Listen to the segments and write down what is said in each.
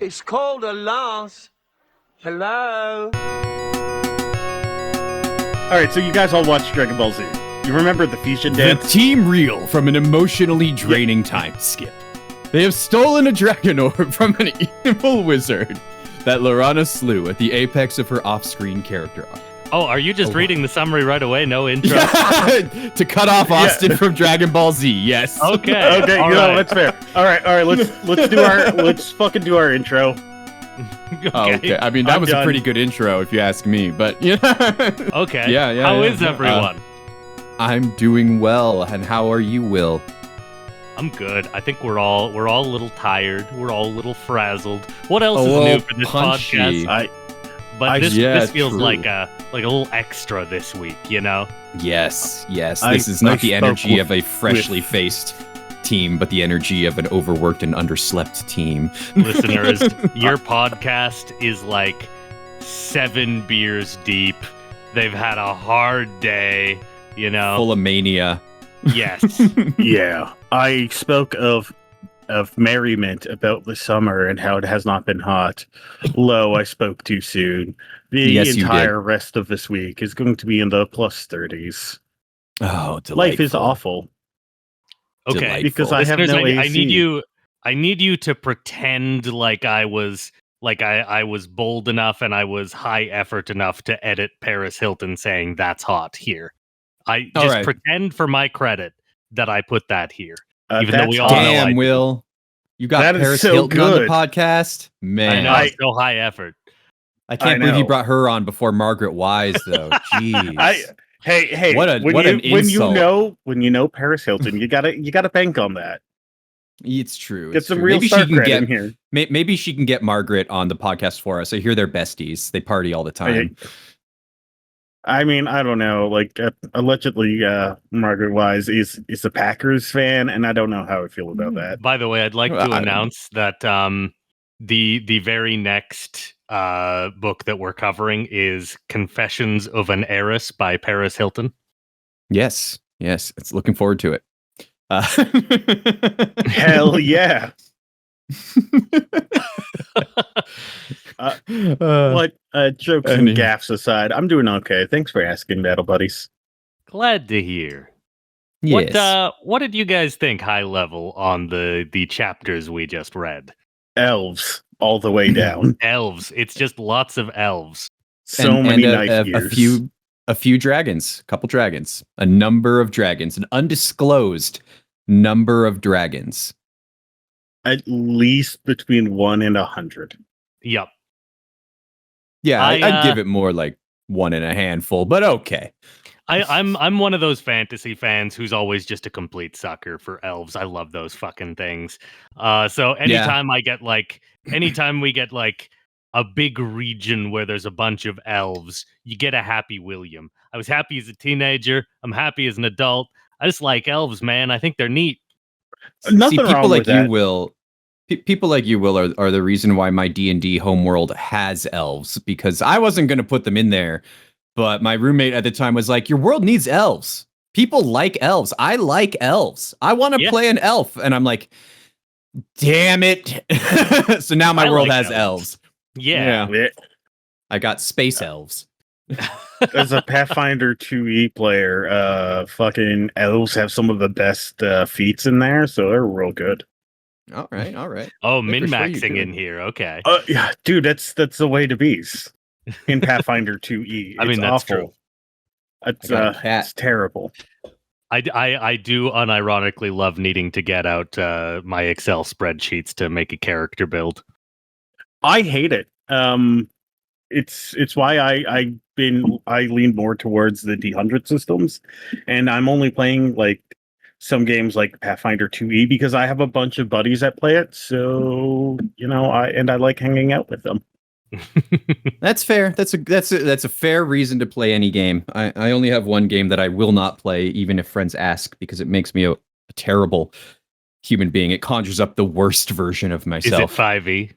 It's called a loss. Hello? Alright, so you guys all watched Dragon Ball Z. You remember the fusion dance? The team reel from an emotionally draining time skip. They have stolen a dragon orb from an evil wizard that Lorana slew at the apex of her off-screen character arc. Oh, are you just reading the summary right away? No intro? To cut off Austin from Dragon Ball Z, yes. Okay. Okay, that's fair. Alright, let's fucking do our intro. Okay. I mean, that was a pretty good intro if you ask me, but Okay. Yeah. How is everyone? I'm doing well, and how are you, Will? I'm good. I think we're all a little tired. We're all a little frazzled. What else is new for this podcast? This feels like a little extra this week, you know? Yes. This is not the energy of a freshly faced team, but the energy of an overworked and underslept team. Listeners, your podcast is like 7 beers deep. They've had a hard day, you know? Full of mania. Yes. Yeah. I spoke of merriment about the summer and how it has not been hot. Lo, I spoke too soon. The entire rest of this week is going to be in the plus 30s. Oh, delightful. Life is awful. Okay, Delightful. Because I have no AC. I need you to pretend like I was bold enough and I was high effort enough to edit Paris Hilton saying that's hot here. I just pretend for my credit that I put that here. Even though we all know Will. You got Paris Hilton on the podcast? Man. I know, it's so high effort. I can't believe you brought her on before Margaret Wise, though. Jeez. Hey! When you know Paris Hilton, you gotta bank on that. It's true. Get some real star credit in here. Maybe she can get Margaret on the podcast for us. I hear they're besties. They party all the time. I mean, I don't know. Like, allegedly, Margaret Wise is a Packers fan, and I don't know how I feel about that. By the way, I'd like to announce that the very next book that we're covering is Confessions of an Heiress by Paris Hilton. Yes. It's looking forward to it. Hell yeah. Jokes and gaffes aside, I'm doing okay. Thanks for asking, Battle Buddies. Glad to hear. Yes. What did you guys think high level on the chapters we just read? Elves all the way down. Elves. It's just lots of elves. Many knife years. A few dragons, a couple dragons, a number of dragons, an undisclosed number of dragons. At least between 1 and 100. Yep. Yeah, I'd give it more like 1 and a handful, but okay. I'm one of those fantasy fans who's always just a complete sucker for elves. I love those fucking things. So anytime we get like a big region where there's a bunch of elves, you get a happy William. I was happy as a teenager. I'm happy as an adult. I just like elves, man. I think they're neat. Nothing wrong with that. People like you, Will, are the reason why my D&D homeworld has elves, because I wasn't going to put them in there, but my roommate at the time was like, your world needs elves. People like elves. I like elves. I want to play an elf. And I'm like, damn it. So now my world has elves. Yeah. I got space elves. As a Pathfinder 2e player, fucking elves have some of the best feats in there, so they're real good. All right. Oh, min-maxing in here. Okay. Yeah, dude, that's the way to be in Pathfinder 2e. I mean, that's awful. True. It's terrible. I do unironically love needing to get out my Excel spreadsheets to make a character build. I hate it. It's why I lean more towards the D100 systems, and I'm only playing like some games like Pathfinder 2e because I have a bunch of buddies that play it. So I like hanging out with them. That's fair. That's a fair reason to play any game. I only have one game that I will not play, even if friends ask, because it makes me a terrible human being. It conjures up the worst version of myself. Is it 5e?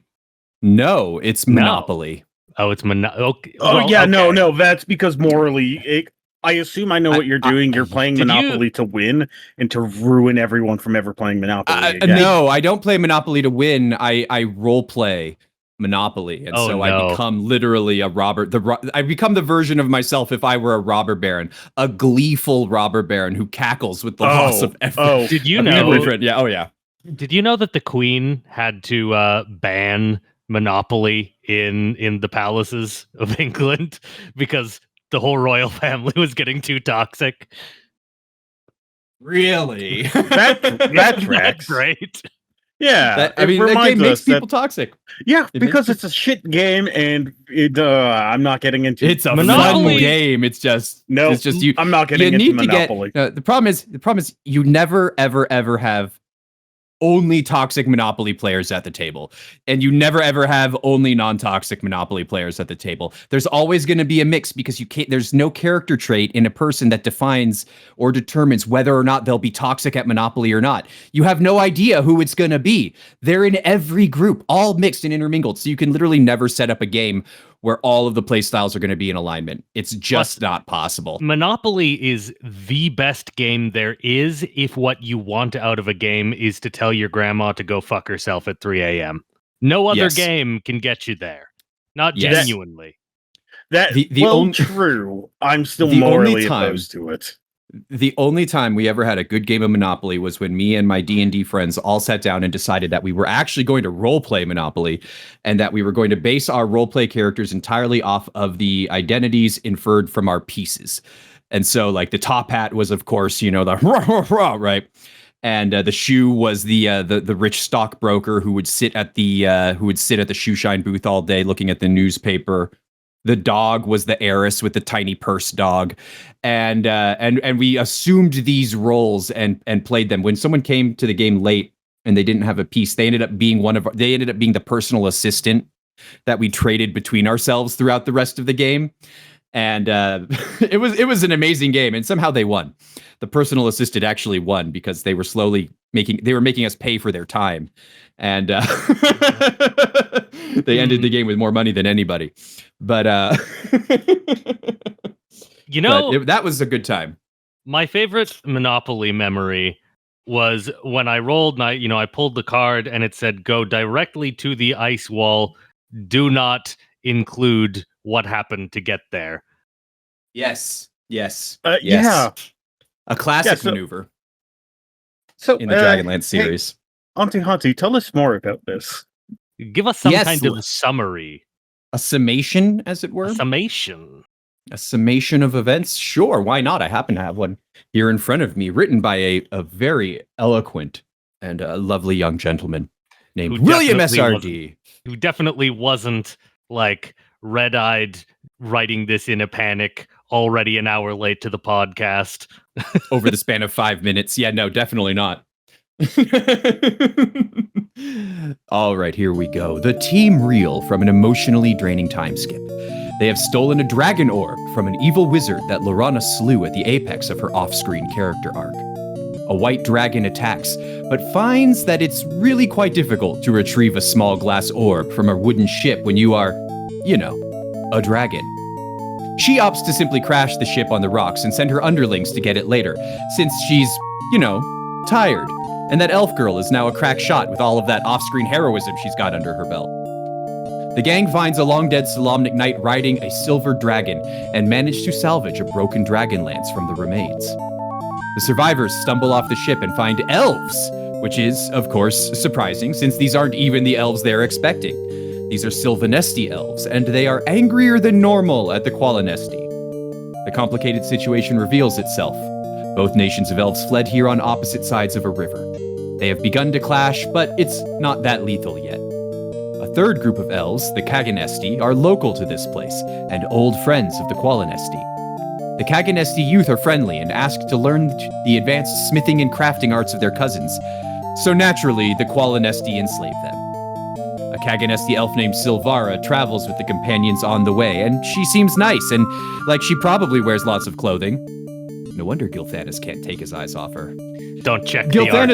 No, it's Monopoly. Oh, it's Monopoly. Okay. No. That's because morally, I assume I know what you're doing. You're playing Monopoly to win and to ruin everyone from ever playing Monopoly again. No, I don't play Monopoly to win. I role play Monopoly, and Oh, so no. I become literally a robber. I become the version of myself if I were a robber baron, a gleeful robber baron who cackles with the loss of every. Did you of know? every friend. Yeah. Oh yeah. Did you know that the Queen had to ban Monopoly in the palaces of England because the whole royal family was getting too toxic? Really? That Isn't tracks. great. Yeah, that game reminds makes us people that toxic. yeah, It because makes it's a shit game, and I'm not getting into. It's a Monopoly- fun game. It's just No, It's just you. I'm not You getting into need to get. Monopoly. The problem is you never ever have only toxic Monopoly players at the table, and you never ever have only non-toxic Monopoly players at the table. There's always going to be a mix because you can't. There's no character trait in a person that defines or determines whether or not they'll be toxic at Monopoly or not. You have no idea who it's going to be. They're in every group, all mixed and intermingled. So you can literally never set up a game where all of the play styles are going to be in alignment. It's just not possible. Monopoly is the best game there is if what you want out of a game is to tell your grandma to go fuck herself at 3 a.m. No other Yes. game can get you there. Not Yes. genuinely. That true. I'm still the only morally time- opposed to it. The only time we ever had a good game of Monopoly was when me and my D&D friends all sat down and decided that we were actually going to roleplay Monopoly, and that we were going to base our roleplay characters entirely off of the identities inferred from our pieces. And so, like, the top hat was, of course, the right, and the shoe was the rich stockbroker who would sit at the shoe shine booth all day looking at the newspaper. The dog was the heiress with the tiny purse dog, and we assumed these roles and played them. When someone came to the game late and they didn't have a piece, they ended up being the personal assistant that we traded between ourselves throughout the rest of the game. And it was an amazing game, and somehow they won. The personal assistant actually won because they were making us pay for their time, and they ended the game with more money than anybody. But that was a good time. My favorite Monopoly memory was when I rolled and I pulled the card and it said go directly to the ice wall. Do not include what happened to get there. Yes. Yeah. A classic so- maneuver So in the Dragonlance series. Hauntie, tell us more about this. Give us some Yes, kind of summary. A summation, as it were. A summation. A summation of events? Sure, why not? I happen to have one here in front of me, written by a very eloquent and lovely young gentleman named William S.R.D. Who definitely wasn't like red-eyed writing this in a panic, already an hour late to the podcast. Over the span of 5 minutes. Yeah, no, definitely not. All right, here we go. The team reel from an emotionally draining time skip. They have stolen a dragon orb from an evil wizard that Lorana slew at the apex of her off-screen character arc. A white dragon attacks, but finds that it's really quite difficult to retrieve a small glass orb from a wooden ship when you are, a dragon. She opts to simply crash the ship on the rocks and send her underlings to get it later, since she's, tired. And that elf girl is now a crack shot with all of that off-screen heroism she's got under her belt. The gang finds a long-dead Solamnic knight riding a silver dragon and manage to salvage a broken Dragonlance from the remains. The survivors stumble off the ship and find elves, which is, of course, surprising since these aren't even the elves they're expecting. These are Sylvanesti elves, and they are angrier than normal at the Qualinesti. The complicated situation reveals itself. Both nations of elves fled here on opposite sides of a river. They have begun to clash, but it's not that lethal yet. A third group of elves, the Kaganesti, are local to this place, and old friends of the Qualinesti. The Kaganesti youth are friendly and ask to learn the advanced smithing and crafting arts of their cousins, so naturally the Qualinesti enslave them. A Kaganesti elf named Silvara travels with the companions on the way, and she seems nice, and like she probably wears lots of clothing. No wonder Gilthanas can't take his eyes off her. Don't check the art.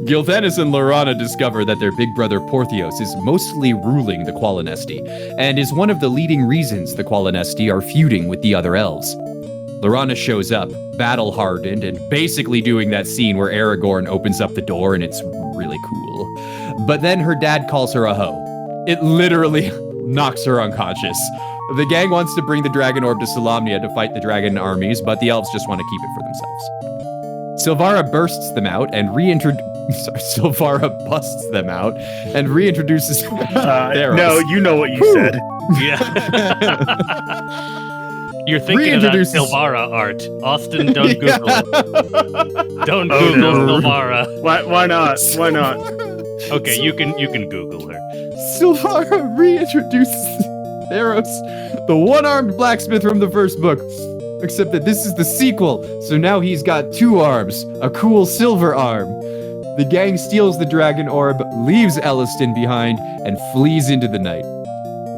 Gilthanas and Lorana discover that their big brother Porthios is mostly ruling the Qualinesti, and is one of the leading reasons the Qualinesti are feuding with the other elves. Lorana shows up, battle-hardened, and basically doing that scene where Aragorn opens up the door and it's really cool. But then her dad calls her a hoe. It literally knocks her unconscious. The gang wants to bring the dragon orb to Solamnia to fight the dragon armies, but the elves just want to keep it for themselves. Silvara bursts them out and Silvara busts them out and reintroduces Theros. No, you know what you said. Yeah. You're thinking of that Silvara art. Austin, don't Google it. Don't Google Silvara. Why not? Why not? Okay, you can Google her. Silvara reintroduces Theros, the one-armed blacksmith from the first book. Except that this is the sequel, so now he's got 2 arms, a cool silver arm. The gang steals the dragon orb, leaves Elliston behind, and flees into the night.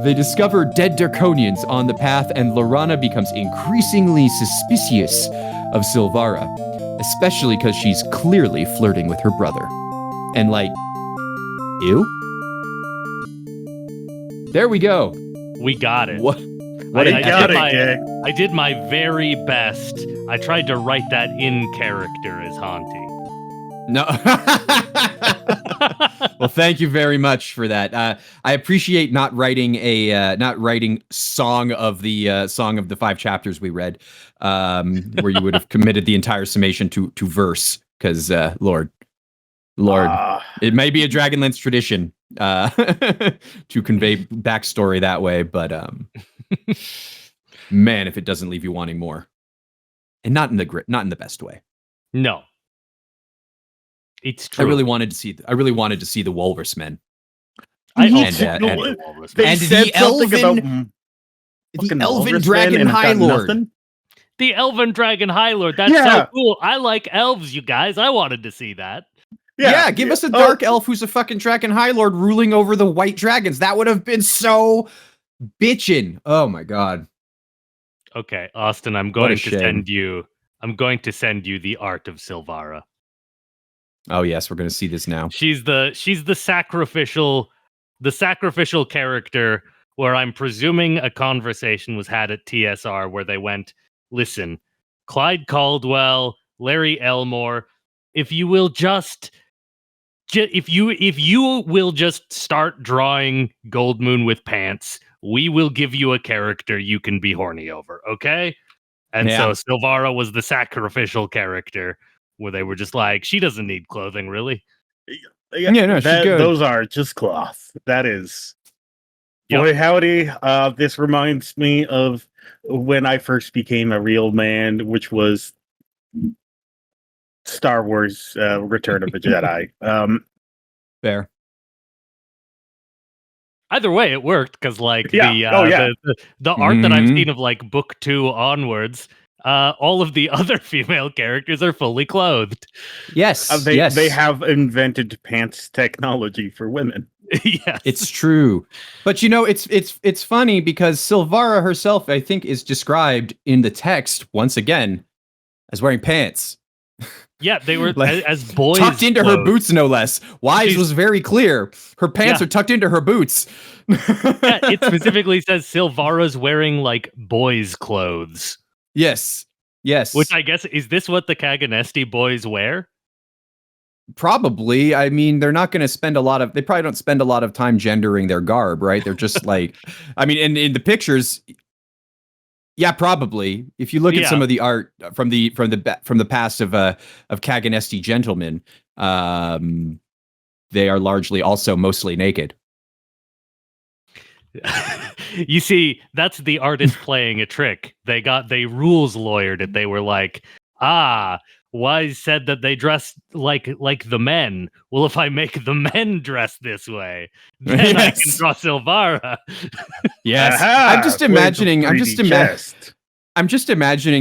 They discover dead Draconians on the path, and Lorana becomes increasingly suspicious of Silvara, especially because she's clearly flirting with her brother. And like, ew? There we go. We got it. What? I did my very best. I tried to write that in character as Hauntie. No. Well, thank you very much for that. I appreciate not writing song of the 5 chapters we read, where you would have committed the entire summation to verse, because Lord, it may be a Dragonlance tradition to convey backstory that way, but man, if it doesn't leave you wanting more, and not in the best way. No, it's true. I really wanted to see the Walrus Men. The Elven Dragon High Lord. The Elven Dragon High Lord. That's so cool. I like elves, you guys. I wanted to see that. Yeah, give us a dark elf who's a fucking Dragon High Lord ruling over the white dragons. That would have been so bitchin'. Oh my god. Okay, Austin, I'm going to send you the art of Silvara. Oh yes, we're going to see this now. She's the sacrificial character where I'm presuming a conversation was had at TSR where they went, listen, Clyde Caldwell, Larry Elmore, if you will just start drawing Goldmoon with pants, we will give you a character you can be horny over, okay? And so Silvara was the sacrificial character where they were just like, she doesn't need clothing, really. Yeah, no, those are just cloth. That is. Yep. Boy, howdy. This reminds me of when I first became a real man, which was Star Wars Return of the Jedi. Fair. Either way, it worked because the art Mm-hmm. that I've seen of like book 2 onwards, all of the other female characters are fully clothed. Yes, they have invented pants technology for women. Yes, it's true. But you know, it's funny because Silvara herself, I think, is described in the text once again as wearing pants. Yeah, they were as boys tucked into her boots, no less. Wise was very clear. Her pants are tucked into her boots. It specifically says Silvara's wearing like boys' clothes. Yes. Which I guess, is this what the Kaganesti boys wear? Probably. I mean, they're not going to spend they probably don't spend a lot of time gendering their garb, right? They're just like, I mean, in the pictures, yeah, probably. If you look at some of the art from the past of Kaganesti gentlemen, they are largely also mostly naked. You see, that's the artist playing a trick. They rules lawyered it. They were like, Wise said that they dress like the men. Well, if I make the men dress this way, then I can draw Silvara. Yes. I'm just imagining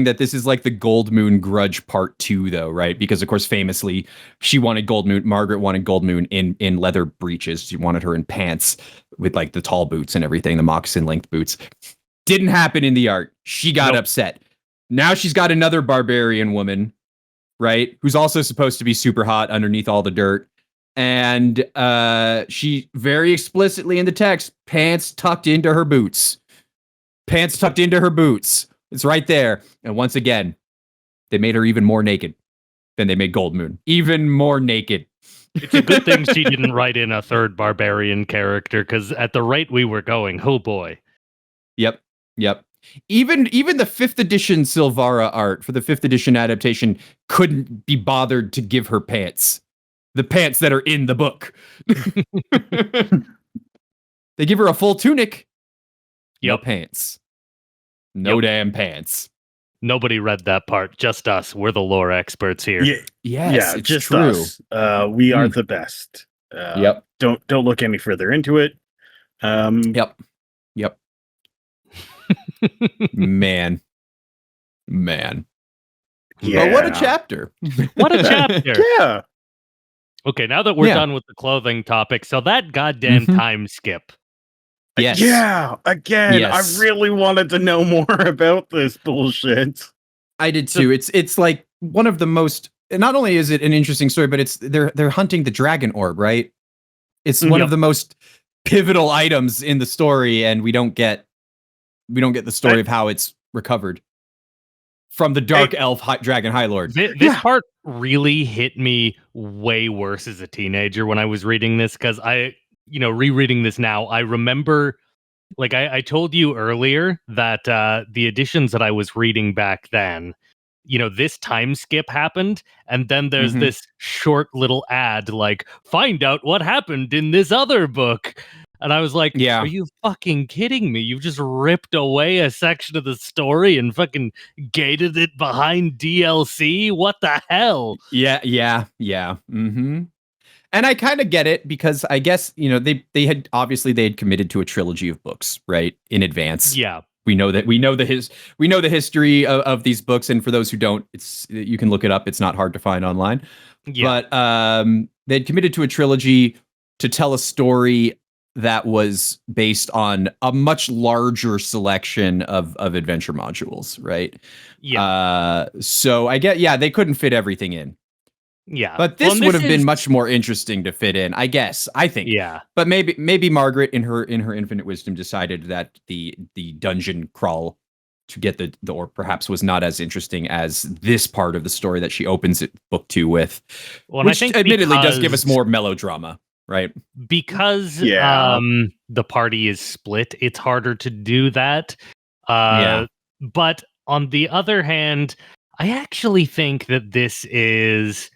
that this is like the Goldmoon grudge part 2, though, right? Because of course, famously, Margaret wanted Goldmoon in leather breeches. She wanted her in pants with like the tall boots and everything, the moccasin length boots. Didn't happen in the art. She got upset. Now she's got another barbarian woman, right? Who's also supposed to be super hot underneath all the dirt. And she very explicitly in the text, pants tucked into her boots. Pants tucked into her boots. It's right there. And once again, they made her even more naked than they made Goldmoon. Even more naked. It's a good thing she didn't write in a third barbarian character, because at the rate we were going, oh boy. Yep. Even the 5th edition Silvara art for the 5th edition adaptation couldn't be bothered to give her pants. The pants that are in the book. They give her a full tunic. No pants. No damn pants. Nobody read that part. Just us. We're the lore experts here. Yes, it's just true. us. We are the best. Don't look any further into it. Yep. Man. Yeah. But what a chapter. What a chapter. Yeah. Okay, now that we're done with the clothing topic, so that goddamn time skip. Yes. Yeah. Again, Yes. I really wanted to know more about this bullshit. I did too. It's like one of the most. Not only is it an interesting story, but it's they're hunting the dragon orb, right? It's one of the most pivotal items in the story, and we don't get the story of how it's recovered from the dark elf dragon high lord. This part really hit me way worse as a teenager when I was reading this, because rereading this now, I remember, like I told you earlier, that the editions that I was reading back then, this time skip happened, and then there's this short little ad like, find out what happened in this other book. And I was like, are you fucking kidding me? You've just ripped away a section of the story and fucking gated it behind DLC? What the hell? Yeah. Mm-hmm. And I kind of get it, because I guess, they had committed to a trilogy of books, right, in advance. Yeah. We know the history of these books, and for those who don't, you can look it up. It's not hard to find online. Yeah. But they'd committed to a trilogy to tell a story that was based on a much larger selection of adventure modules, right? Yeah. So I get, they couldn't fit everything in. Yeah. But this would have been much more interesting to fit in, I guess. I think. Yeah. But maybe Margaret in her infinite wisdom decided that the dungeon crawl to get the orb perhaps was not as interesting as this part of the story that she opens book 2 with. Well, which I think admittedly does give us more melodrama. Right. Because the party is split, it's harder to do that. But on the other hand, I actually think that this is,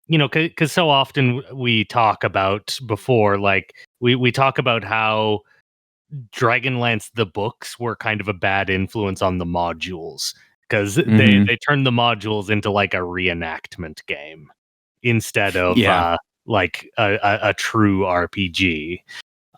because so often we talk about before, like we talk about how Dragonlance, the books, were kind of a bad influence on the modules, because they turned the modules into like a reenactment game instead of like a true RPG.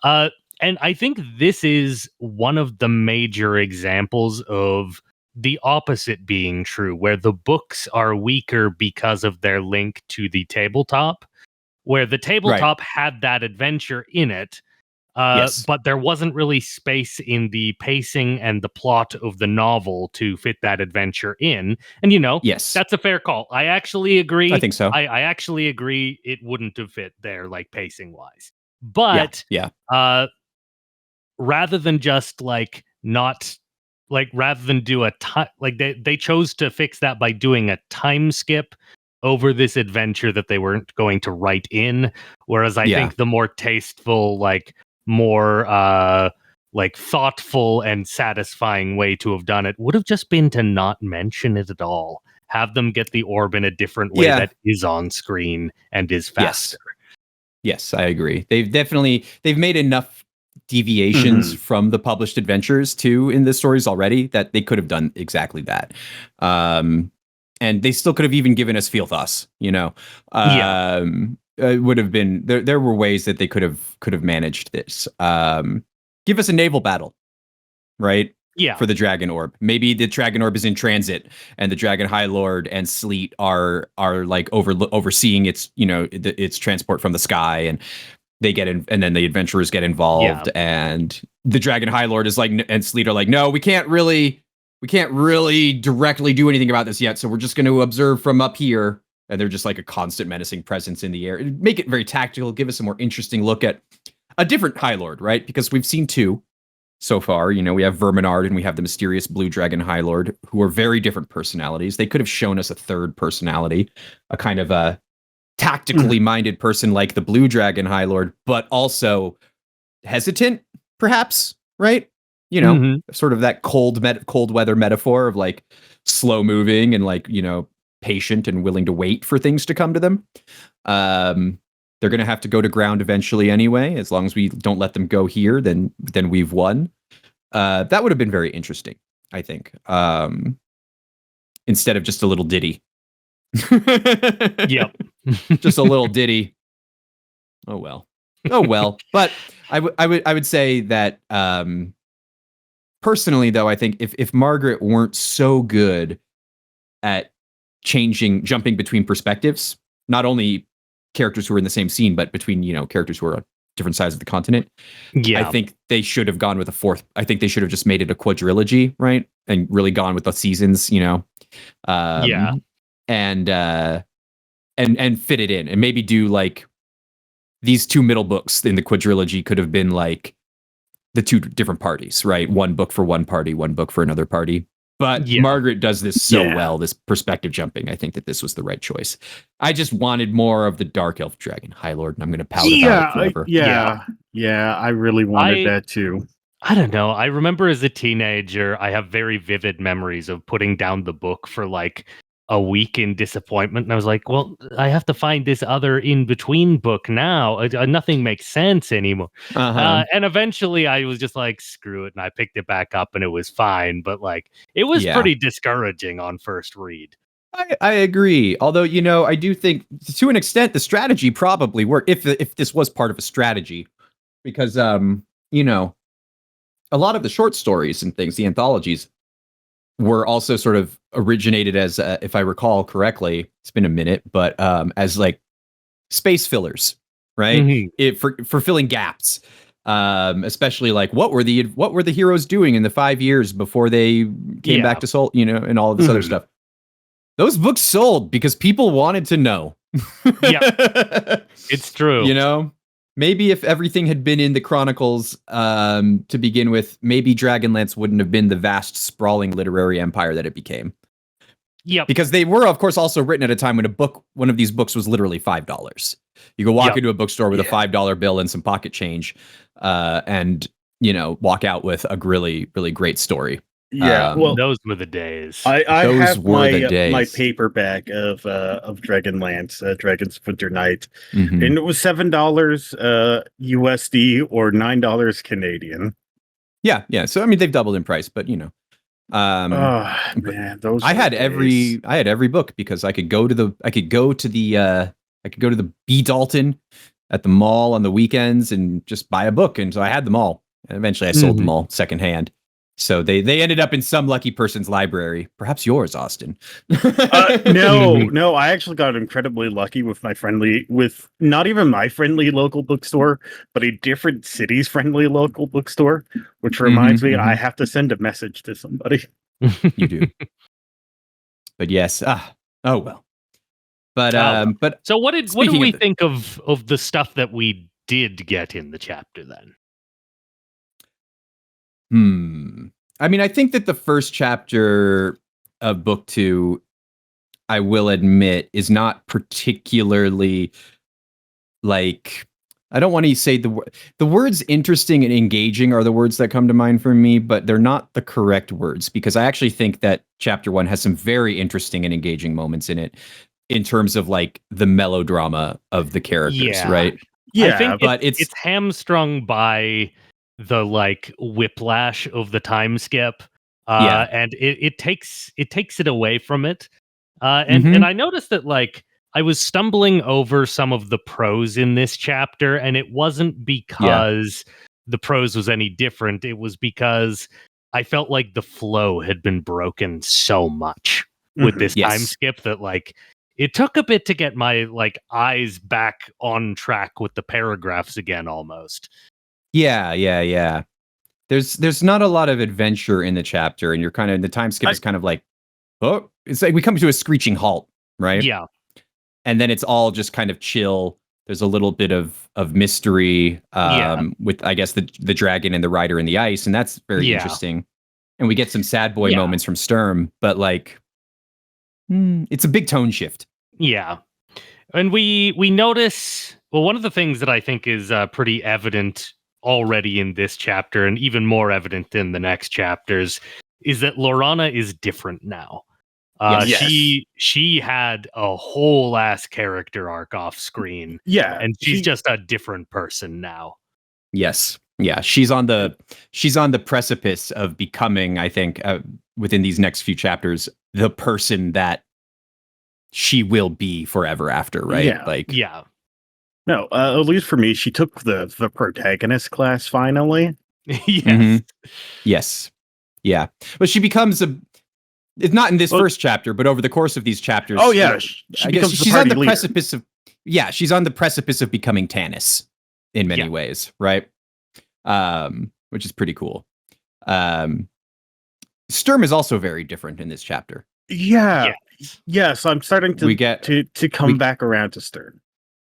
And I think this is one of the major examples of the opposite being true, where the books are weaker because of their link to the tabletop, where the tabletop had that adventure in it, but there wasn't really space in the pacing and the plot of the novel to fit that adventure in. And, that's a fair call. I actually agree. I think so. I actually agree it wouldn't have fit there, like, pacing-wise. But rather than just, like, not... Like, rather than do a time... Like, they chose to fix that by doing a time skip over this adventure that they weren't going to write in. Whereas I think the more tasteful, like... more like thoughtful and satisfying way to have done it would have just been to not mention it at all. Have them get the orb in a different way that is on screen and is faster. Yes, I agree. They've made enough deviations from the published adventures too in the stories already that they could have done exactly that. And they still could have even given us Feelthos, It would have been there were ways that they could have managed this. Give us a naval battle, right? Yeah. For the Dragon Orb. Maybe the Dragon Orb is in transit and the Dragon High Lord and Sleet are like overseeing its its transport from the sky, and they get in, and then the adventurers get involved, and the Dragon High Lord is like, and Sleet are like, no, we can't really directly do anything about this yet, so we're just going to observe from up here. And they're just like a constant menacing presence in the air. Make it very tactical. Give us a more interesting look at a different High Lord, right? Because we've seen 2 so far. We have Verminard and we have the mysterious Blue Dragon High Lord, who are very different personalities. They could have shown us a third personality, a kind of a tactically minded person like the Blue Dragon High Lord, but also hesitant, perhaps, right? You know, sort of that cold weather metaphor of like slow moving and like, you know, patient and willing to wait for things to come to them. They're going to have to go to ground eventually anyway. As long as we don't let them go here, then we've won. That would have been very interesting, I think. Instead of just a little ditty. Yep. Just a little ditty. Oh well. But I would say that personally, though, I think if Margaret weren't so good at jumping between perspectives, not only characters who are in the same scene, but between, you know, characters who are on different sides of the continent. I think they should have gone with a fourth. I think they should have just made it a quadrilogy, right? And really gone with the seasons, you know. And fit it in, and maybe do like these two middle books in the quadrilogy could have been like the two different parties, right? One book for one party, one book for another party. But Margaret does this so well, this perspective jumping. I think that this was the right choice. I just wanted more of the Dark Elf Dragon High Lord, and I'm going to pout about it forever. I really wanted that too. I don't know. I remember as a teenager, I have very vivid memories of putting down the book for like a week in disappointment. And I was like, well, I have to find this other in-between book now. Nothing makes sense anymore. And eventually I was just like, screw it. And I picked it back up and it was fine. But like, it was pretty discouraging on first read. I agree. Although, you know, I do think to an extent the strategy probably worked if this was part of a strategy. Because, you know, a lot of the short stories and things, the anthologies, were also sort of originated as, if I recall correctly, it's been a minute, but as like space fillers, right? For filling gaps, especially like what were the heroes doing in the 5 years before they came back to Sol, you know, and all of this other stuff. Those books sold because people wanted to know. It's true. You know, maybe if everything had been in the Chronicles to begin with, maybe Dragonlance wouldn't have been the vast, sprawling literary empire that it became. Because they were, of course, also written at a time when one of these books was literally $5. You go walk into a bookstore with a $5 bill and some pocket change, and, you know, walk out with a really, really great story. Well, those were the days. I have my paperback of Dragonlance, Dragon's Winter Night, and it was $7 USD or $9 Canadian. Yeah. So I mean, they've doubled in price, but you know, man, those I had every book because I could go to the B Dalton at the mall on the weekends and just buy a book, and so I had them all. And eventually, I sold them all secondhand. So they ended up in some lucky person's library, perhaps yours, Austin. No, I actually got incredibly lucky with not even my friendly local bookstore, but a different city's friendly local bookstore, which reminds me, I have to send a message to somebody. You do. But yes, oh well. But so what do we think of the stuff that we did get in the chapter then? I mean, I think that the first chapter of book 2, I will admit, is not particularly like, I don't want to say the words interesting and engaging are the words that come to mind for me, but they're not the correct words, because I actually think that chapter 1 has some very interesting and engaging moments in it in terms of like the melodrama of the characters, right? I think but it's hamstrung by the like whiplash of the time skip, and it takes it away from it, and I noticed that like I was stumbling over some of the prose in this chapter, and it wasn't because the prose was any different. It was because I felt like the flow had been broken so much with this time skip that like it took a bit to get my like eyes back on track with the paragraphs again, almost. Yeah. There's not a lot of adventure in the chapter, and you're kind of the time skip is kind of like, oh, it's like we come to a screeching halt, right? Yeah. And then it's all just kind of chill. There's a little bit of mystery with, I guess, the dragon and the rider in the ice, and that's very interesting. And we get some sad boy moments from Sturm, but like, it's a big tone shift. Yeah. And we notice, well, one of the things that I think is pretty evident already in this chapter, and even more evident in the next chapters, is that Lorana is different now. Yes. She had a whole ass character arc off screen, Yeah, and she's just a different person now. Yes. Yeah, she's on the precipice of becoming, I think, within these next few chapters, the person that she will be forever after, right? Yeah. Like, Yeah. No, at least for me, she took the protagonist class finally. Yes. Mhm. Yes. Yeah. But she becomes it's not in this first chapter, but over the course of these chapters. Oh yeah, I guess she's on the precipice of she's on the precipice of becoming Tannis in many ways, right? Which is pretty cool. Sturm is also very different in this chapter. Yeah. Yes, I'm starting to to come back around to Sturm.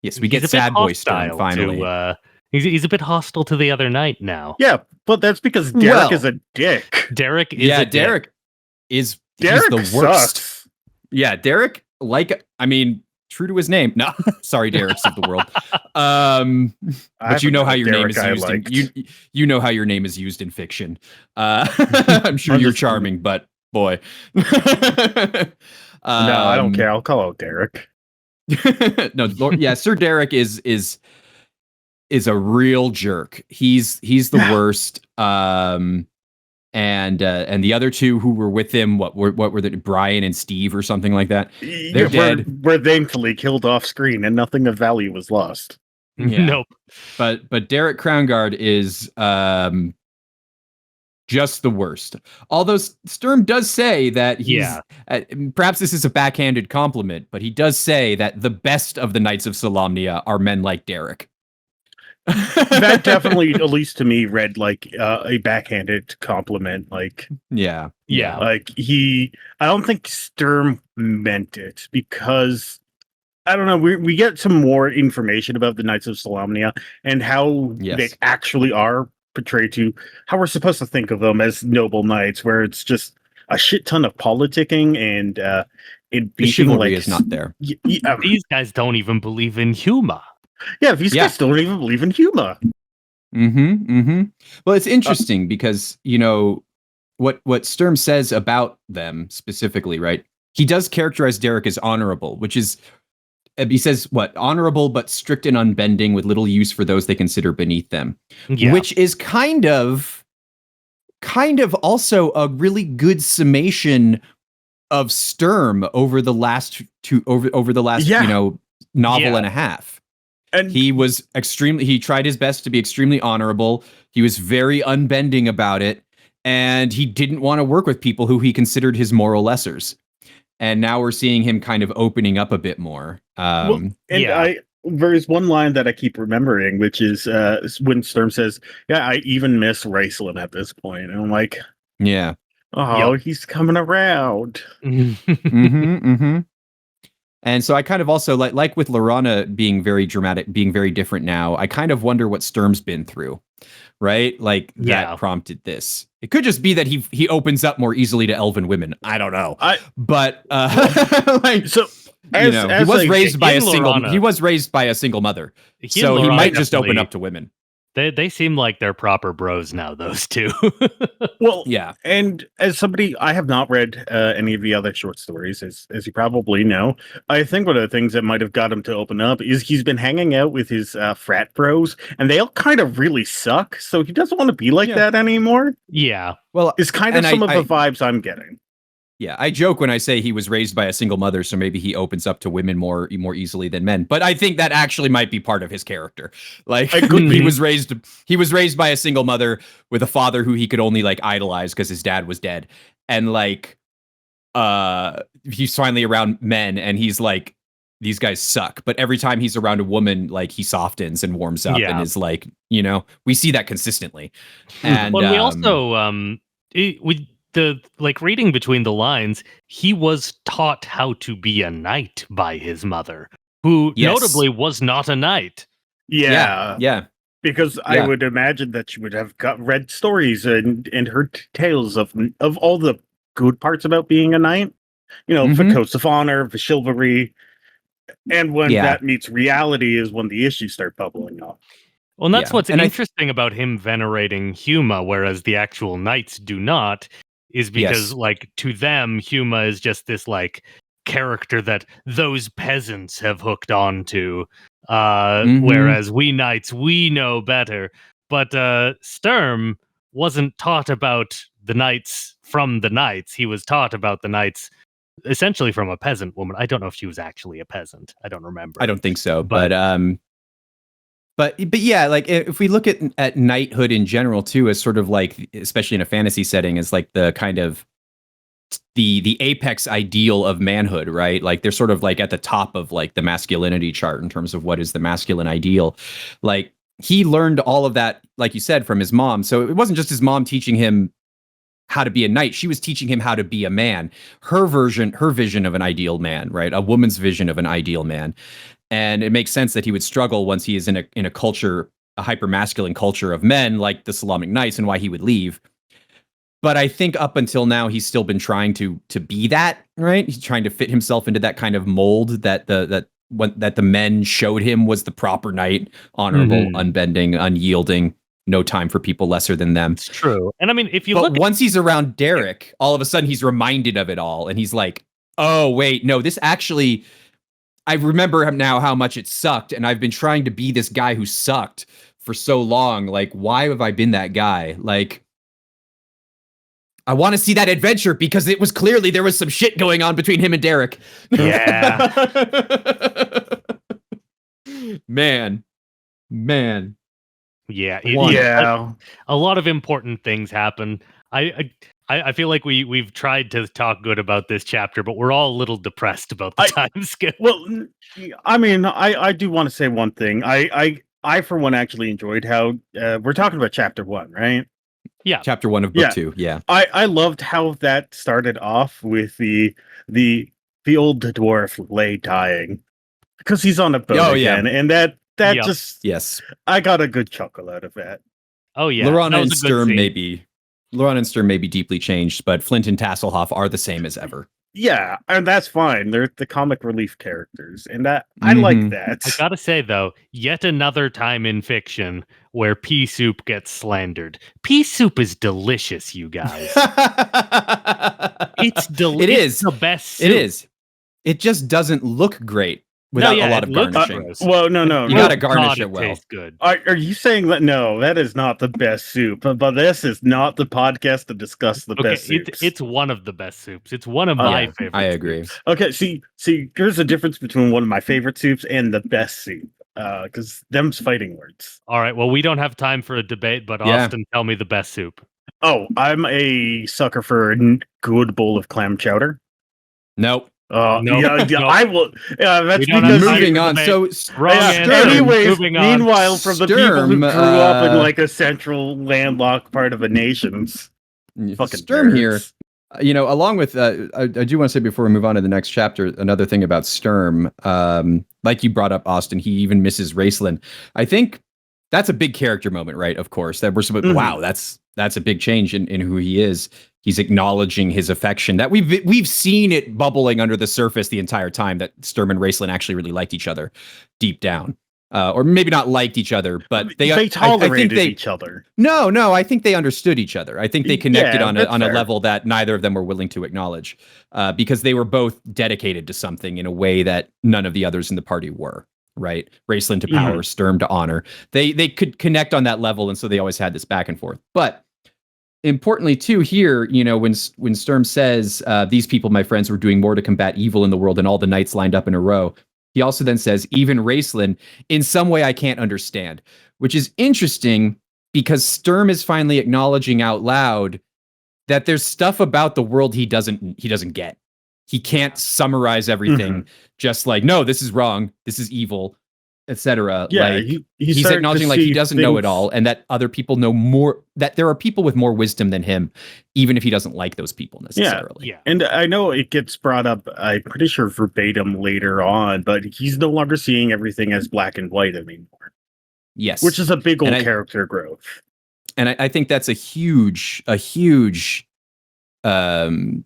Yes, we get Sad Boy Sturm finally. He's a bit hostile to the other knight now. Yeah, but that's because Derek is a dick. Derek is a Derek dick. He's the worst. Sucks. Yeah, Derek, true to his name. No, sorry, Derek's of the world. But you know how your name is used. You know how your name is used in fiction. I'm sure you're charming, but boy. No, I don't care. I'll call out Derek. No, Sir Derek is a real jerk. He's the worst. And the other two who were with him, what were they? Brian and Steve or something like that. They're dead. Were thankfully killed off screen, and nothing of value was lost. Yeah. Nope. But Derek Crownguard is just the worst. Although Sturm does say that he's perhaps this is a backhanded compliment, but he does say that the best of the Knights of Solamnia are men like Derek. That definitely, at least to me, read like a backhanded compliment. Like, yeah. Like I don't think Sturm meant it, because I don't know. We get some more information about the Knights of Solamnia and how they actually are portrayed, to how we're supposed to think of them as noble knights, where it's just a shit ton of politicking and the chivalry is not there. These guys don't even believe in humor. Yeah, these guys don't even believe in humor. Well, it's interesting because, you know, what Sturm says about them specifically, right? He does characterize Derek as honorable, which is, he says, honorable but strict and unbending, with little use for those they consider beneath them. Yeah. Which is kind of also a really good summation of Sturm over the last novel and a half. And he tried his best to be extremely honorable. He was very unbending about it, and he didn't want to work with people who he considered his moral lessers. And now we're seeing him kind of opening up a bit more. There's one line that I keep remembering, which is when Sturm says, I even miss Raistlin at this point. And I'm like, he's coming around. And so I kind of also like with Lorana being very dramatic, being very different now, I kind of wonder what Sturm's been through, right? Like that prompted this. It could just be that he opens up more easily to elven women. I don't know. He was raised by a single mother. So he might just open up to women. They seem like they're proper bros now, those two. Well, yeah. And as somebody, I have not read any of the other short stories, as you probably know. I think one of the things that might have got him to open up is he's been hanging out with his frat bros, and they all kind of really suck. So he doesn't want to be like that anymore. Yeah. Well, it's kind of some of the vibes I'm getting. Yeah, I joke when I say he was raised by a single mother, so maybe he opens up to women more easily than men. But I think that actually might be part of his character. Like he was raised by a single mother with a father who he could only like idolize because his dad was dead. And he's finally around men and he's like, these guys suck. But every time he's around a woman, like he softens and warms up and is like, we see that consistently. And we also reading between the lines, he was taught how to be a knight by his mother, who notably was not a knight. Yeah. Because I would imagine that she would have read stories and heard tales of all the good parts about being a knight. The codes of honor, the chivalry. And when Yeah. that meets reality is when the issues start bubbling up. Well, and that's Yeah. what's And interesting about him venerating Huma, whereas the actual knights do not, is because, Yes. like, to them, Huma is just this, like, character that those peasants have hooked on to, whereas we knights, we know better. But Sturm wasn't taught about the knights from the knights. He was taught about the knights essentially from a peasant woman. I don't know if she was actually a peasant. I don't remember. I don't think so, but yeah, like if we look at knighthood in general too, as sort of like, especially in a fantasy setting, as like the kind of the apex ideal of manhood, right? Like they're sort of like at the top of like the masculinity chart in terms of what is the masculine ideal. Like he learned all of that, like you said, from his mom. So it wasn't just his mom teaching him how to be a knight. She was teaching him how to be a man. Her vision of an ideal man, right? A woman's vision of an ideal man. And it makes sense that he would struggle once he is in a culture, a hyper masculine culture of men like the Solomonic Knights, and why he would leave. But I think up until now, he's still been trying to be that, right? He's trying to fit himself into that kind of mold that the men showed him was the proper knight: honorable, unbending, unyielding, no time for people lesser than them. It's true. And I mean, if you but look once he's around Derek, all of a sudden he's reminded of it all, and he's like, "Oh wait, no, this actually." I remember now how much it sucked, and I've been trying to be this guy who sucked for so long. Like, why have I been that guy? Like, I want to see that adventure because it was clearly there was some shit going on between him and Derek. Yeah. Man. Yeah, Yeah. a lot of important things happen. I feel like we've tried to talk good about this chapter, but we're all a little depressed about the time skip. Well, I mean, I do want to say one thing. I for one actually enjoyed how we're talking about chapter 1, right? Yeah, chapter 1 of book 2. Yeah, I loved how that started off with the old dwarf lay dying because he's on a boat again, and that just I got a good chuckle out of that. Oh yeah, Laurana and Sturm may be deeply changed, but Flint and Tasselhoff are the same as ever. Yeah, and that's fine. They're the comic relief characters, and that I like that. I gotta say though, yet another time in fiction where pea soup gets slandered. Pea soup is delicious, you guys. It's delicious. It is the best soup. It is. It just doesn't look great without a lot of garnishing. Well, no. You gotta garnish it well. Tastes good. Are you saying that? No, that is not the best soup. But this is not the podcast to discuss the best soups. It's one of the best soups. It's one of my favorite. I agree. Soups. Okay, see, there's a difference between one of my favorite soups and the best soup. Because them's fighting words. All right. Well, we don't have time for a debate, but Austin, tell me the best soup. Oh, I'm a sucker for a good bowl of clam chowder. Nope. I will. That's because moving on. So, anyways, meanwhile, from the people who grew up in like a central landlocked part of a nation's fucking Sturm nerds. here. You know, along with I do want to say before we move on to the next chapter, another thing about Sturm, like you brought up, Austin, he even misses Raceland. I think that's a big character moment, right? Of course, that we're supposed. Wow, that's a big change in who he is. He's acknowledging his affection that we've seen it bubbling under the surface the entire time that Sturm and Raceland actually really liked each other deep down. Or maybe not liked each other, but they tolerated each other. No, I think they understood each other. I think they connected on a level that neither of them were willing to acknowledge, because they were both dedicated to something in a way that none of the others in the party were. Right, Raceland to power, Sturm to honor. They could connect on that level, and so they always had this back and forth. But importantly, too, here, you know, when Sturm says, "These people, my friends, were doing more to combat evil in the world than all the knights lined up in a row." He also then says, even Raceland, in some way I can't understand, which is interesting because Sturm is finally acknowledging out loud that there's stuff about the world he doesn't get. He can't summarize everything just like, no, this is wrong, this is evil, etc. Yeah, like he's acknowledging like he doesn't know it all, and that other people know more, that there are people with more wisdom than him, even if he doesn't like those people necessarily. Yeah. And I know it gets brought up, I'm pretty sure verbatim later on, but he's no longer seeing everything as black and white anymore. Yes. Which is a big old character growth. And I think that's a huge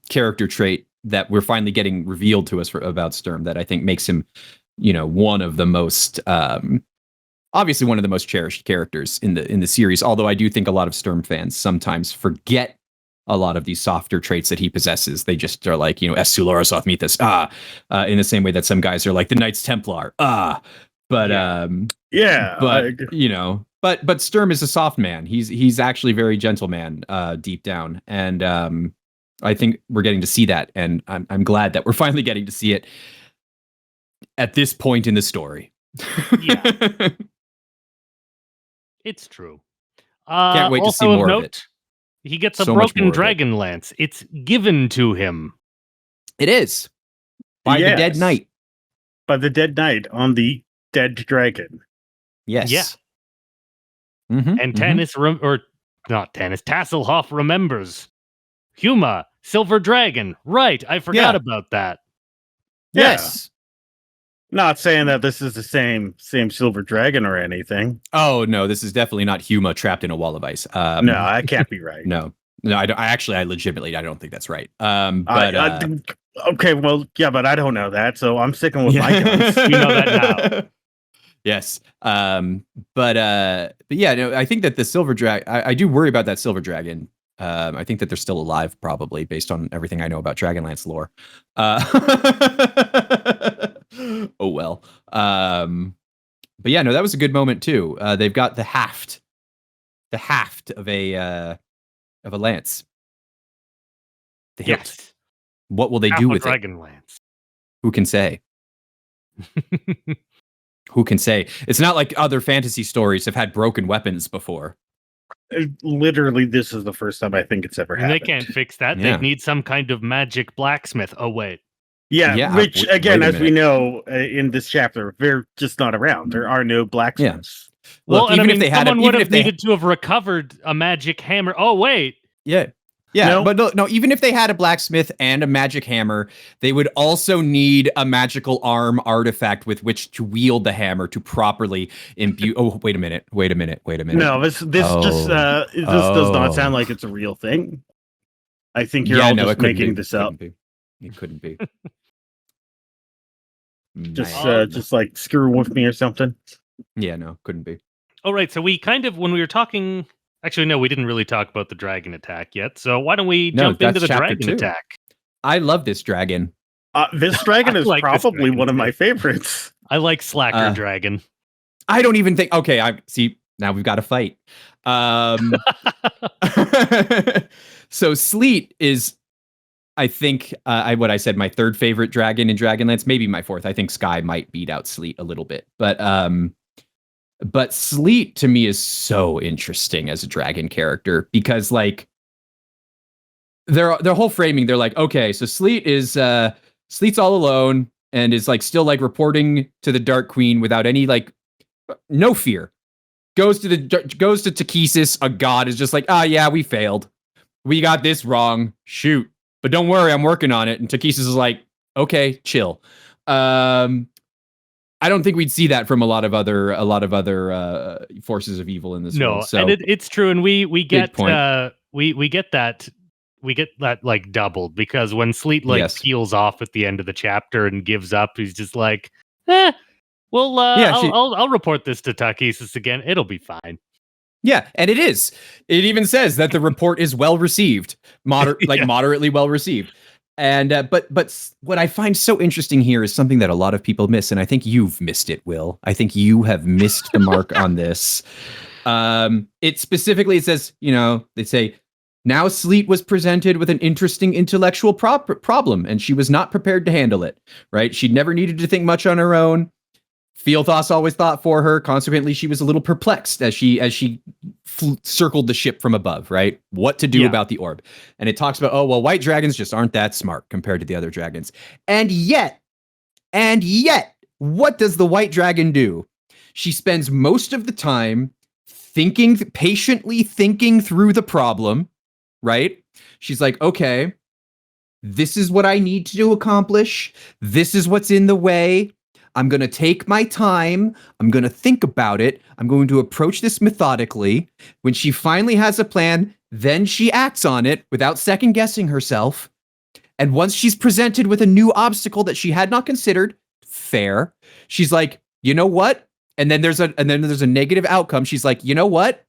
character trait that we're finally getting revealed to us about Sturm, that I think makes him one of the most obviously one of the most cherished characters in the series. Although I do think a lot of Sturm fans sometimes forget a lot of these softer traits that he possesses. They just are like, Es Sulora Sothmethus, in the same way that some guys are like the Knights Templar, But but Sturm is a soft man. He's actually very gentle man, deep down, and I think we're getting to see that, and I'm glad that we're finally getting to see it at this point in the story. Yeah, it's true. Can't wait to see more of it. He gets a broken Dragonlance. It's given to him. It is by the dead knight. By the dead knight on the dead dragon. Yes. Yeah. And Tasselhoff remembers. Huma, Silver Dragon. Right, I forgot about that. Yes. Not saying that this is the same Silver Dragon or anything. Oh no, this is definitely not Huma trapped in a wall of ice. No, that can't be right. No, I don't. I legitimately, I don't think that's right. Okay, well, yeah, but I don't know that, so I'm sticking with my guns. You know that now. Yes. But yeah, no, I think that the Silver Dragon, I do worry about that Silver Dragon. I think that they're still alive, probably, based on everything I know about Dragonlance lore. Oh well. But yeah, no, that was a good moment too. They've got the haft of a lance. The hilt. Yes. What will they do with Dragonlance? Who can say? Who can say? It's not like other fantasy stories have had broken weapons before. Literally, this is the first time I think it's ever happened. They can't fix that. Yeah. They need some kind of magic blacksmith. Oh, wait. Yeah, which, again, as we know in this chapter, they're just not around. There are no blacksmiths. Yeah. Well, even if they had someone would have needed to have recovered a magic hammer. Oh, wait. Yeah. Yeah, but no, even if they had a blacksmith and a magic hammer, they would also need a magical arm artifact with which to wield the hammer to properly imbue. Oh, wait a minute. No, this does not sound like it's a real thing. I think you're all just making this up. It couldn't be. Just like screw with me or something. Yeah, no, couldn't be. All right, so we kind of, when we were talking. Actually, no, we didn't really talk about the dragon attack yet. So why don't we jump into the dragon attack? I love this dragon. This dragon is probably one of my favorites. I like Slacker Dragon. I don't even think. Okay, I see. Now we've got to fight. So Sleet is, I think, what I said, my third favorite dragon in Dragonlance. Maybe my fourth. I think Sky might beat out Sleet a little bit, But Sleet to me is so interesting as a dragon character because like their whole framing, they're like, okay, so Sleet's all alone and is like still like reporting to the Dark Queen without any like no fear. Goes to Takesis, a god, is just like, yeah, we failed. We got this wrong. Shoot. But don't worry, I'm working on it. And Takesis is like, okay, chill. I don't think we'd see that from a lot of other forces of evil in this world. So and it's true, and we get that like doubled because when Sleet peels off at the end of the chapter and gives up, he's just like, I'll report this to Takesis again. It'll be fine. Yeah, and it is. It even says that the report is well received, moderately well received. And but what I find so interesting here is something that a lot of people miss, and I think you've missed it, Will. I think you have missed the mark on this. It says, they say, now Sleet was presented with an interesting intellectual problem, and she was not prepared to handle it. Right? She never needed to think much on her own. Fieldthos always thought for her. Consequently, she was a little perplexed as she circled the ship from above, right? What to do about the orb. And it talks about, white dragons just aren't that smart compared to the other dragons. And yet, what does the white dragon do? She spends most of the time patiently thinking through the problem, right? She's like, okay, this is what I need to accomplish. This is what's in the way. I'm going to take my time. I'm going to think about it. I'm going to approach this methodically. When she finally has a plan, then she acts on it without second guessing herself. And once she's presented with a new obstacle that she had not considered, fair, She's like, you know what? And then there's a negative outcome. She's like, you know what?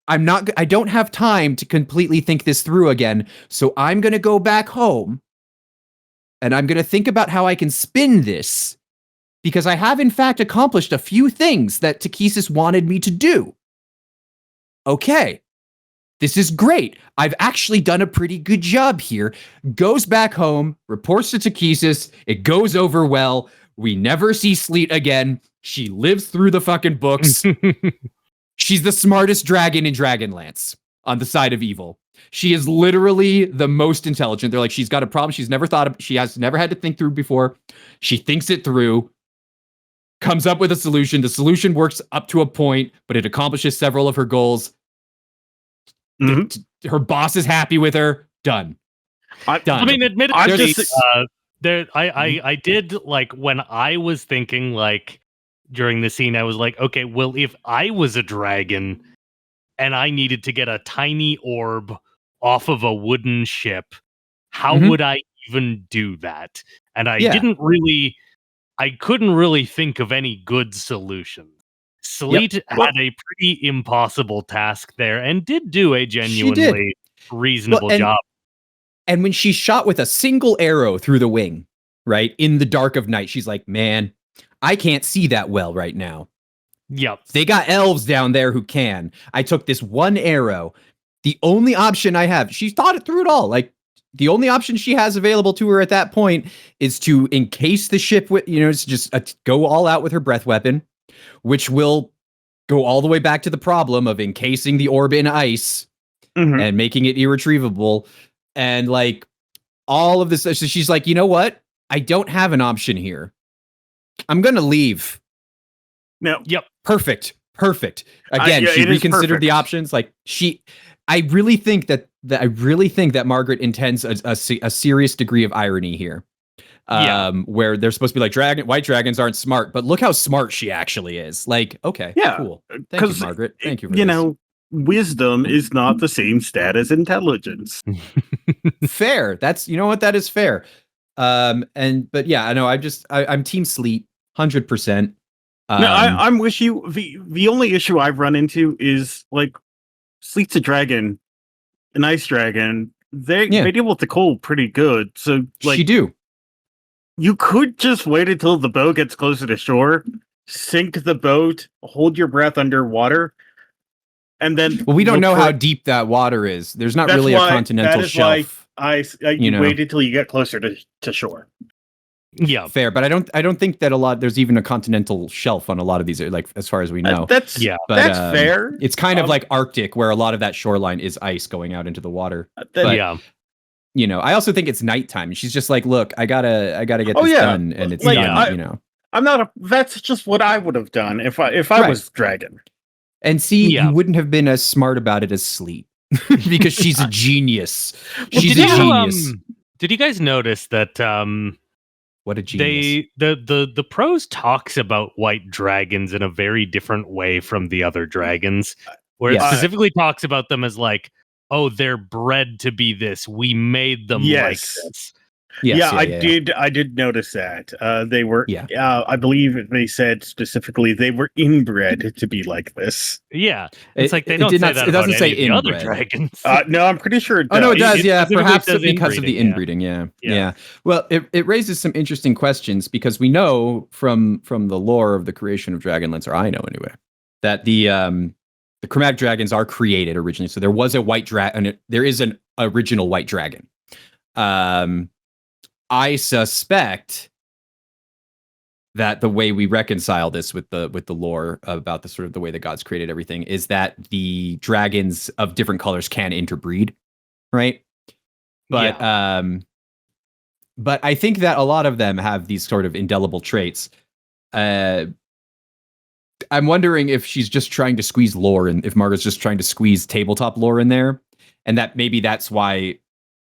I don't have time to completely think this through again. So I'm going to go back home and I'm going to think about how I can spin this, because I have in fact accomplished a few things that Takesis wanted me to do. Okay. This is great. I've actually done a pretty good job here. Goes back home, reports to Takesis. It goes over well. We never see Sleet again. She lives through the fucking books. She's the smartest dragon in Dragonlance on the side of evil. She is literally the most intelligent. They're like, she's got a problem she has never had to think through before. She thinks it through, comes up with a solution. The solution works up to a point, but it accomplishes several of her goals. Mm-hmm. Her boss is happy with her. Done. Done. I mean, admittedly, I did, like, when I was thinking, like, during the scene, I was like, okay, well, if I was a dragon and I needed to get a tiny orb off of a wooden ship, how would I even do that? And I couldn't really think of any good solution. Sleet had a pretty impossible task there and did do a genuinely reasonable job. And when she's shot with a single arrow through the wing, right, in the dark of night, she's like, man, I can't see that well right now. Yep. They got elves down there who can. I took this one arrow. The only option I have, she thought it through it all. Like, the only option she has available to her at that point is to encase the ship with, it's just go all out with her breath weapon, which will go all the way back to the problem of encasing the orb in ice and making it irretrievable. And like all of this, so she's like, you know what? I don't have an option here. I'm going to leave. No. Yep. Perfect. Again, she reconsidered the options. Like I really think that Margaret intends a serious degree of irony here. Where they're supposed to be like, white dragons aren't smart, but look how smart she actually is. Like, okay, cool. Thank you, Margaret. Thank you for this. Wisdom is not the same stat as intelligence. Fair. That is fair. But yeah, I know. I'm Team Sleet, 100%. No, I'm with you. The only issue I've run into is like Sleet's a dragon, an ice dragon. They deal with the cold pretty good. So like, she do. You could just wait until the boat gets closer to shore, sink the boat, hold your breath underwater, and then. Well, we don't know how deep that water is. There's not really a continental shelf. You wait until you get closer to shore. Yeah, fair, but I don't think that there's even a continental shelf on a lot of these, like as far as we know. That's fair. It's kind of like Arctic, where a lot of that shoreline is ice going out into the water. I also think it's nighttime. She's just like, look, I gotta get this done, and it's done. I'm not that's just what I would have done if I was dragon. And see, you wouldn't have been as smart about it as Sleet because she's a genius. She's a genius. Did you guys notice that? What a genius. The prose talks about white dragons in a very different way from the other dragons, where it specifically talks about them as like, oh, they're bred to be this. We made them like this. I did notice that. They were, I believe they said specifically they were inbred to be like this. Yeah. It's like they don't say that. It doesn't say inbred. Other dragons. No, I'm pretty sure it does. Oh, no, it does. Perhaps because of the inbreeding. Yeah. Well, it raises some interesting questions because we know from the lore of the creation of Dragonlance, or I know anyway, that the chromatic dragons are created originally. So there was a white dragon. There is an original white dragon. I suspect that the way we reconcile this with the lore about the sort of the way that God's created everything is that the dragons of different colors can interbreed, right? But but I think that a lot of them have these sort of indelible traits. I'm wondering if she's just trying to squeeze lore, and if Margaret's just trying to squeeze tabletop lore in there, and that maybe that's why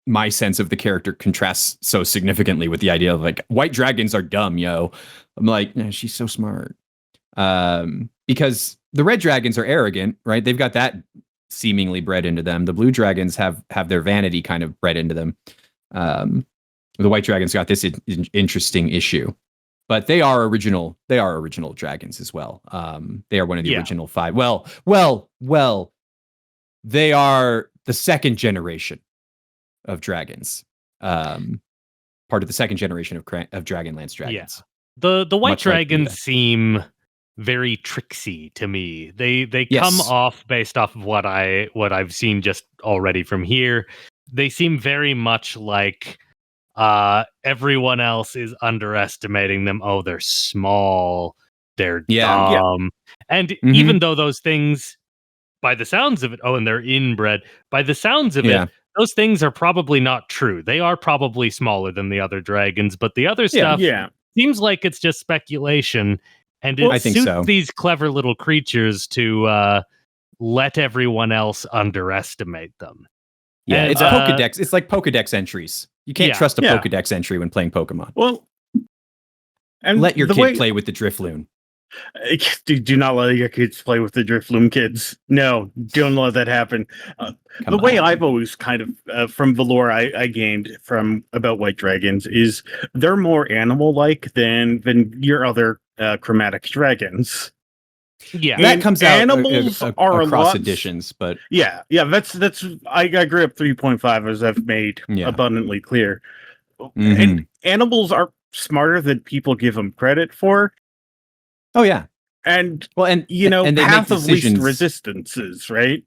my sense of the character contrasts so significantly with the idea of like, white dragons are dumb, yo. I'm like, she's so smart. Because the red dragons are arrogant, right? They've got that seemingly bred into them. The blue dragons have their vanity kind of bred into them. The white dragons got this interesting issue. but they are original. They are original dragons as well. They are one of the original 5. Well. They are the second generation of dragons. Part of the second generation of Dragonlance dragons. Yeah. The white Much like dragons seem very tricksy to me. They come off based off of what I've seen just already from here. They seem very much like everyone else is underestimating them. Oh, they're small, they're dumb. And even though those things, by the sounds of it, and they're inbred, by the sounds of it, those things are probably not true. They are probably smaller than the other dragons, but the other stuff seems like it's just speculation, and it suits these clever little creatures to let everyone else underestimate them. Yeah, and, it's Pokedex. It's like Pokedex entries. You can't trust a Pokedex entry when playing Pokemon. Well, and let your kid play with the Drifloon. Do not let your kids play with the Drifloon kids. No, don't let that happen. The way I've always kind of, from the lore I gained from about white dragons, is they're more animal-like than your other chromatic dragons. Yeah, that comes out animals are across editions, but that's I grew up 3.5, as I've made abundantly clear. And animals are smarter than people give them credit for. Oh yeah, and and path of least resistances, right?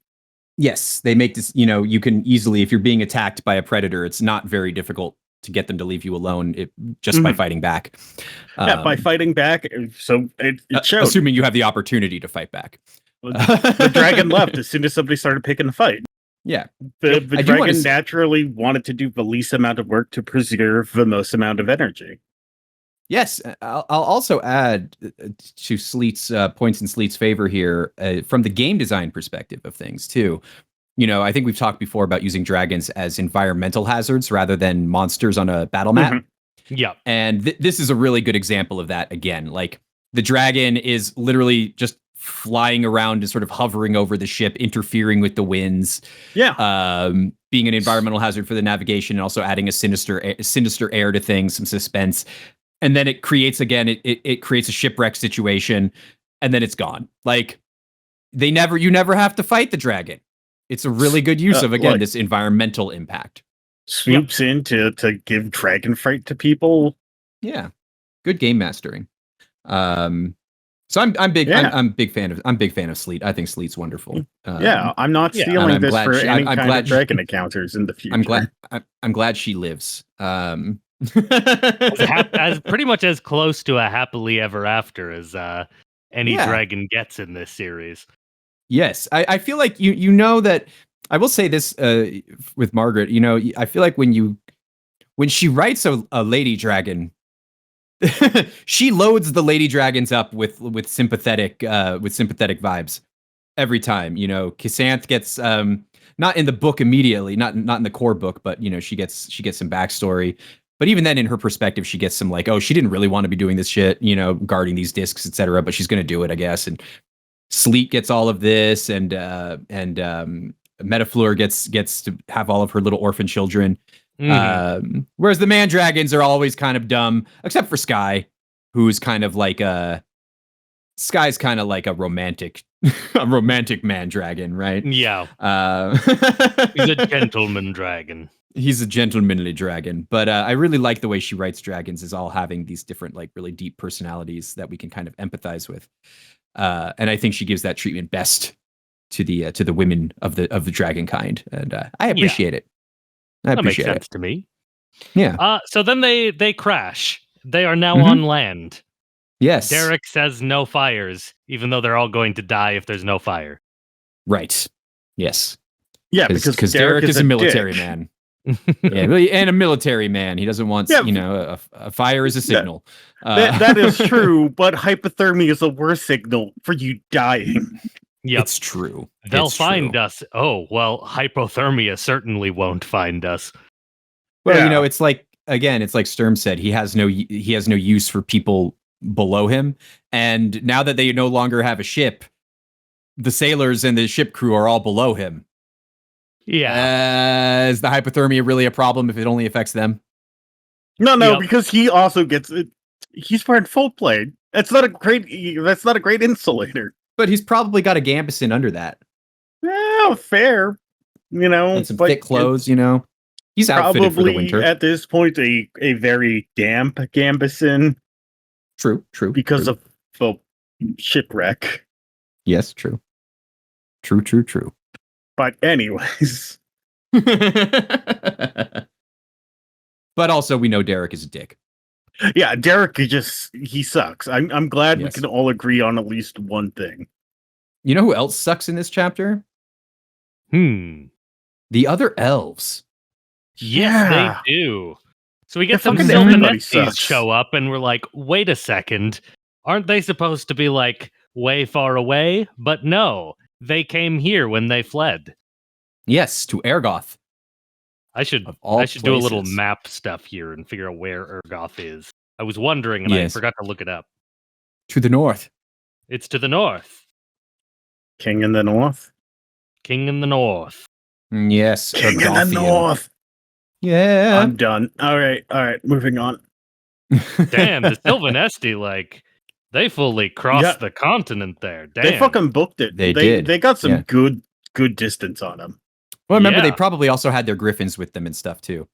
Yes, they make this. You can easily, if you're being attacked by a predator, it's not very difficult to get them to leave you alone just by fighting back. By fighting back. So it shows. Assuming you have the opportunity to fight back. The dragon left as soon as somebody started picking a fight. Yeah. The dragon naturally wanted to do the least amount of work to preserve the most amount of energy. Yes. I'll also add to Sleet's points in Sleet's favor here from the game design perspective of things too. I think we've talked before about using dragons as environmental hazards rather than monsters on a battle map. Yeah. And this is a really good example of that again. Like the dragon is literally just flying around and sort of hovering over the ship, interfering with the winds. Yeah. Being an environmental hazard for the navigation and also adding a sinister air to things, some suspense. And then it creates, again, it creates a shipwreck situation, and then it's gone. Like you never have to fight the dragon. It's a really good use of, again, this environmental impact. Swoops in to give dragon fright to people. Yeah, good game mastering. So I'm big fan of Sleet. I think Sleet's wonderful. I'm not stealing this for any kind of dragon encounters in the future. I'm glad she lives. As pretty much as close to a happily ever after as any dragon gets in this series. Yes, I feel like you know that. I will say this with Margaret. I feel like when she writes a lady dragon, she loads the lady dragons up with sympathetic vibes every time. Kisanth gets not in the book immediately, not in the core book, but she gets some backstory. But even then, in her perspective, she gets some like, oh, she didn't really want to be doing this shit, guarding these discs, etc. But she's going to do it, I guess. And Sleet gets all of this, and Metafleur gets to have all of her little orphan children. Whereas the man dragons are always kind of dumb, except for Sky, who's kind of like Sky's kind of like a romantic man dragon, right? Yeah. He's a gentleman dragon. He's a gentlemanly dragon, but I really like the way she writes dragons as all having these different, like, really deep personalities that we can kind of empathize with. And I think she gives that treatment best to the women of the dragon kind, and I appreciate it. That makes sense to me. Yeah. So then they crash. They are now on land. Yes. Derek says no fires, even though they're all going to die if there's no fire. Right. Yes. Yeah, because Derek is a military man. And a military man. He doesn't want, a fire is a signal. That is true, but hypothermia is a worse signal for you dying. Yep. It's true. They'll find us. Oh, well, hypothermia certainly won't find us. Well, it's like, again, it's like Sturm said, he has no use for people below him. And now that they no longer have a ship, the sailors and the ship crew are all below him. Yeah. Is the hypothermia really a problem if it only affects them? No, because he also gets it. He's wearing full plate. That's not a great insulator. But he's probably got a gambeson under that. Yeah, fair. And some thick clothes, He's outfitted for the winter. Probably at this point a very damp gambeson. True. Because of the shipwreck. Yes, true. True. But anyways. But also we know Derek is a dick. Yeah, Derek he sucks. I'm glad we can all agree on at least one thing. You know who else sucks in this chapter? The other elves. Yes, they do. So we get some Sylvan Estes show up, and we're like, wait a second. Aren't they supposed to be, like, way far away? But no, they came here when they fled. Yes, to Ergoth. I should do a little map stuff here and figure out where Ergoth is. I was wondering, and I forgot to look it up. To the north. It's to the north. King in the north? King in the north. Yes. King in the north. Yeah. I'm done. All right. Moving on. Damn, the Sylvan Estes, like, they fully crossed the continent there. Damn. They fucking booked it. They did. They got some good distance on them. Well, remember, they probably also had their griffins with them and stuff, too.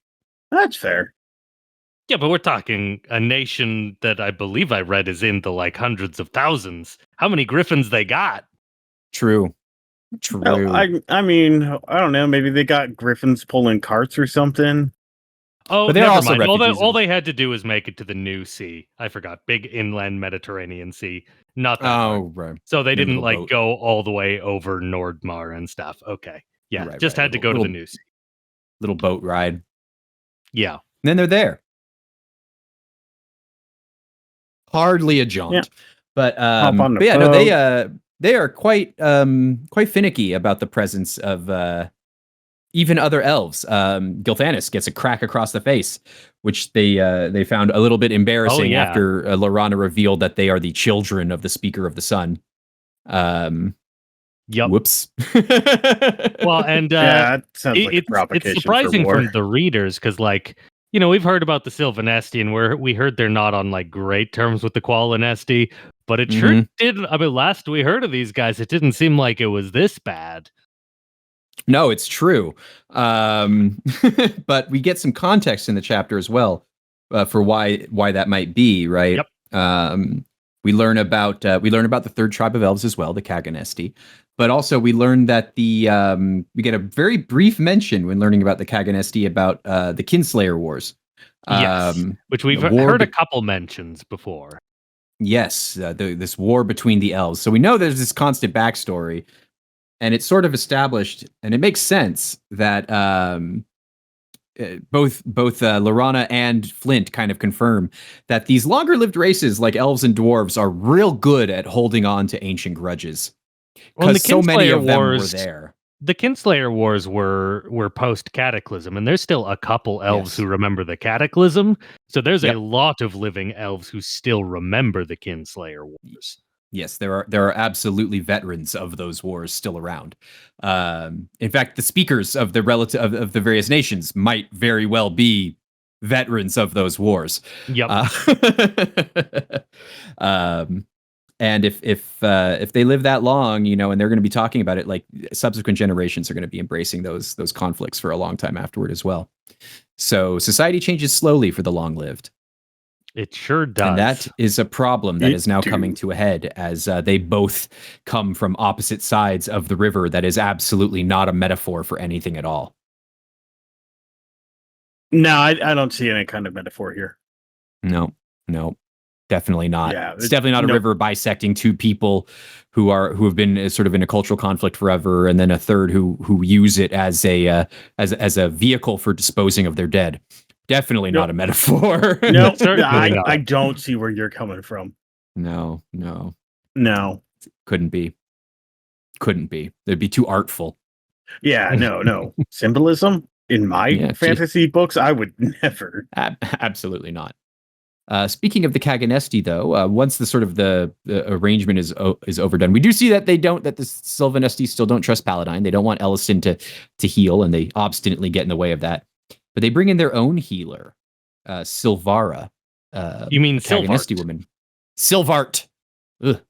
That's fair. Yeah, but we're talking a nation that I believe I read is in the, like, hundreds of thousands. How many griffins they got? True. Well, I mean, I don't know. Maybe they got griffins pulling carts or something. Oh, but they're never also mind. All they had to do was make it to the new sea. I forgot. Big inland Mediterranean Sea. Not that right. So they didn't, like, go all the way over Nordmar and stuff. Okay. Yeah, just had to go to the new sea. Little boat ride. Yeah. And then they're there. Hardly a jaunt. Yeah. But yeah, no, they are quite finicky about the presence of even other elves. Gilthanis gets a crack across the face, which they found a little bit embarrassing after Lorana revealed that they are the children of the Speaker of the Sun. Yep. Whoops. Well, and it sounds like it's surprising from the readers because, like, we've heard about the Sylvan Estes, and we heard they're not on, like, great terms with the Quallen Estes, but it sure did. I mean, last we heard of these guys, it didn't seem like it was this bad. No, it's true. But we get some context in the chapter as well for why that might be, right? Yep. We learn about the third tribe of elves as well, the Kaganesti. But also we learn that we get a very brief mention when learning about the Kaganesti about the Kinslayer Wars. Yes, which we've heard a couple mentions before. Yes, this war between the elves. So we know there's this constant backstory, and it's sort of established, and it makes sense that both Lorana and Flint kind of confirm that these longer-lived races like elves and dwarves are real good at holding on to ancient grudges. Because so many of them were there. The Kinslayer Wars were post-Cataclysm, and there's still a couple elves who remember the Cataclysm. So there's a lot of living elves who still remember the Kinslayer Wars. Yes, there are absolutely veterans of those wars still around. In fact, the speakers of the of the various nations might very well be veterans of those wars. Yep. And if they live that long, and they're going to be talking about it, like subsequent generations are going to be embracing those conflicts for a long time afterward as well. So society changes slowly for the long-lived. It sure does. And that is a problem that is now coming to a head as they both come from opposite sides of the river. That is absolutely not a metaphor for anything at all. No, I don't see any kind of metaphor here. No. Definitely not. Yeah, it's definitely not a river bisecting two people who have been sort of in a cultural conflict forever, and then a third who use it as a vehicle for disposing of their dead. Definitely not a metaphor. No, I don't see where you're coming from. No. Couldn't be. They'd be too artful. Yeah, no. Symbolism in my fantasy books, I would never. Absolutely not. Speaking of the Kaganesti, though, once the sort of the arrangement is overdone, we do see that the Sylvan Estes still don't trust Paladine. They don't want Elliston to heal, and they obstinately get in the way of that. But they bring in their own healer, Silvara, You mean protagonisty Sylvart? woman. Sylvart. Ugh.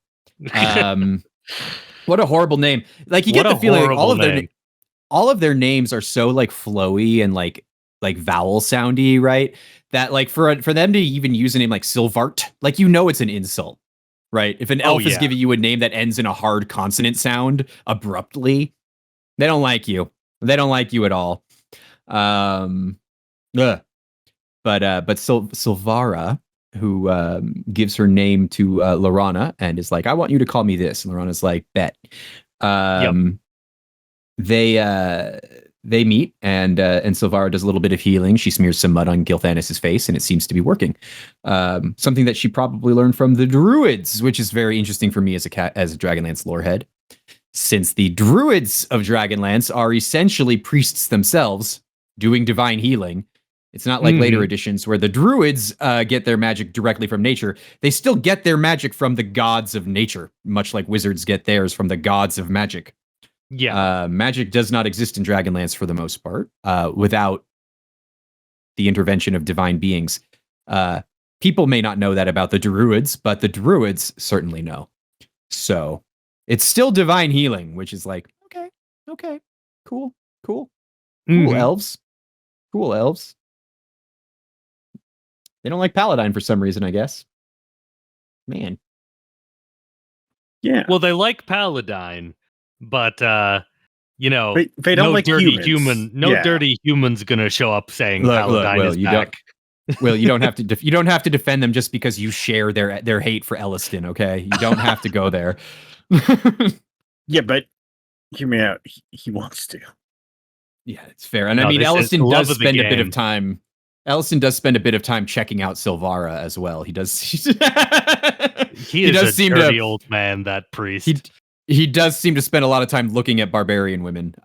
What a horrible name. Like you What get the a feeling like horrible all of their names are so like flowy and like vowel soundy, right? That like for them to even use a name like Sylvart, like it's an insult, right? If an elf is yeah. giving you a name that ends in a hard consonant sound abruptly, they don't like you. They don't like you at all. But Sylvara, who gives her name to Lorana and is like, I want you to call me this. And Lorana's like, bet. They meet and Sylvara does a little bit of healing. She smears some mud on Gilthanis's face and it seems to be working. Something that she probably learned from the Druids, which is very interesting for me as a Dragonlance lorehead, since the Druids of Dragonlance are essentially priests themselves doing divine healing. It's not like later editions where the Druids get their magic directly from nature. They still get their magic from the gods of nature, much like wizards get theirs from the gods of magic. Yeah. Magic does not exist in Dragonlance for the most part without the intervention of divine beings. People may not know that about the Druids, but the Druids certainly know. So it's still divine healing, which is like, okay, cool, elves. Cool elves. They don't like Paladin for some reason, I guess. Man. Yeah. Well, they like Paladin, but they don't no like dirty humans. dirty human's gonna show up saying Paladin is back. You don't have to you don't have to defend them just because you share their hate for Elliston, okay? You don't have to go there. Yeah, but hear me out. He wants to. Yeah, it's fair. And I mean, Elliston does spend a bit of time. Elliston does spend a bit of time checking out Sylvara as well. He does. He does seem dirty old man, that priest. He does seem to spend a lot of time looking at barbarian women.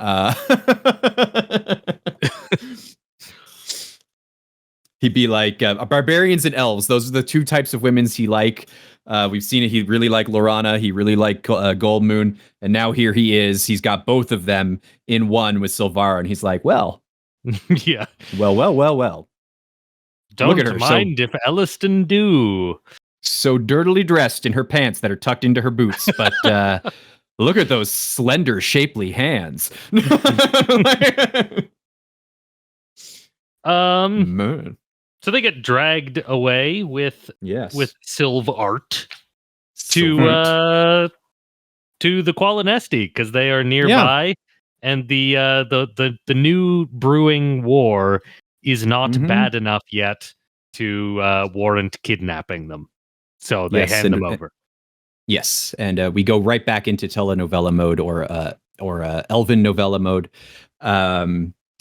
He'd be like, barbarians and elves. Those are the two types of women he like. We've seen it. He really liked Lorana. He really liked Gold Moon. And now here he is. He's got both of them in one with Sylvara. And he's like, well. Yeah. Well. Don't look at her, mind if Elliston do. So dirtily dressed in her pants that are tucked into her boots. But look at those slender, shapely hands. Man. So they get dragged away with Sylvart to the Qualinesti because they are nearby, and the new brewing war is not bad enough yet to warrant kidnapping them. So they hand them over. Yes, and we go right back into telenovela mode or Elven novella mode.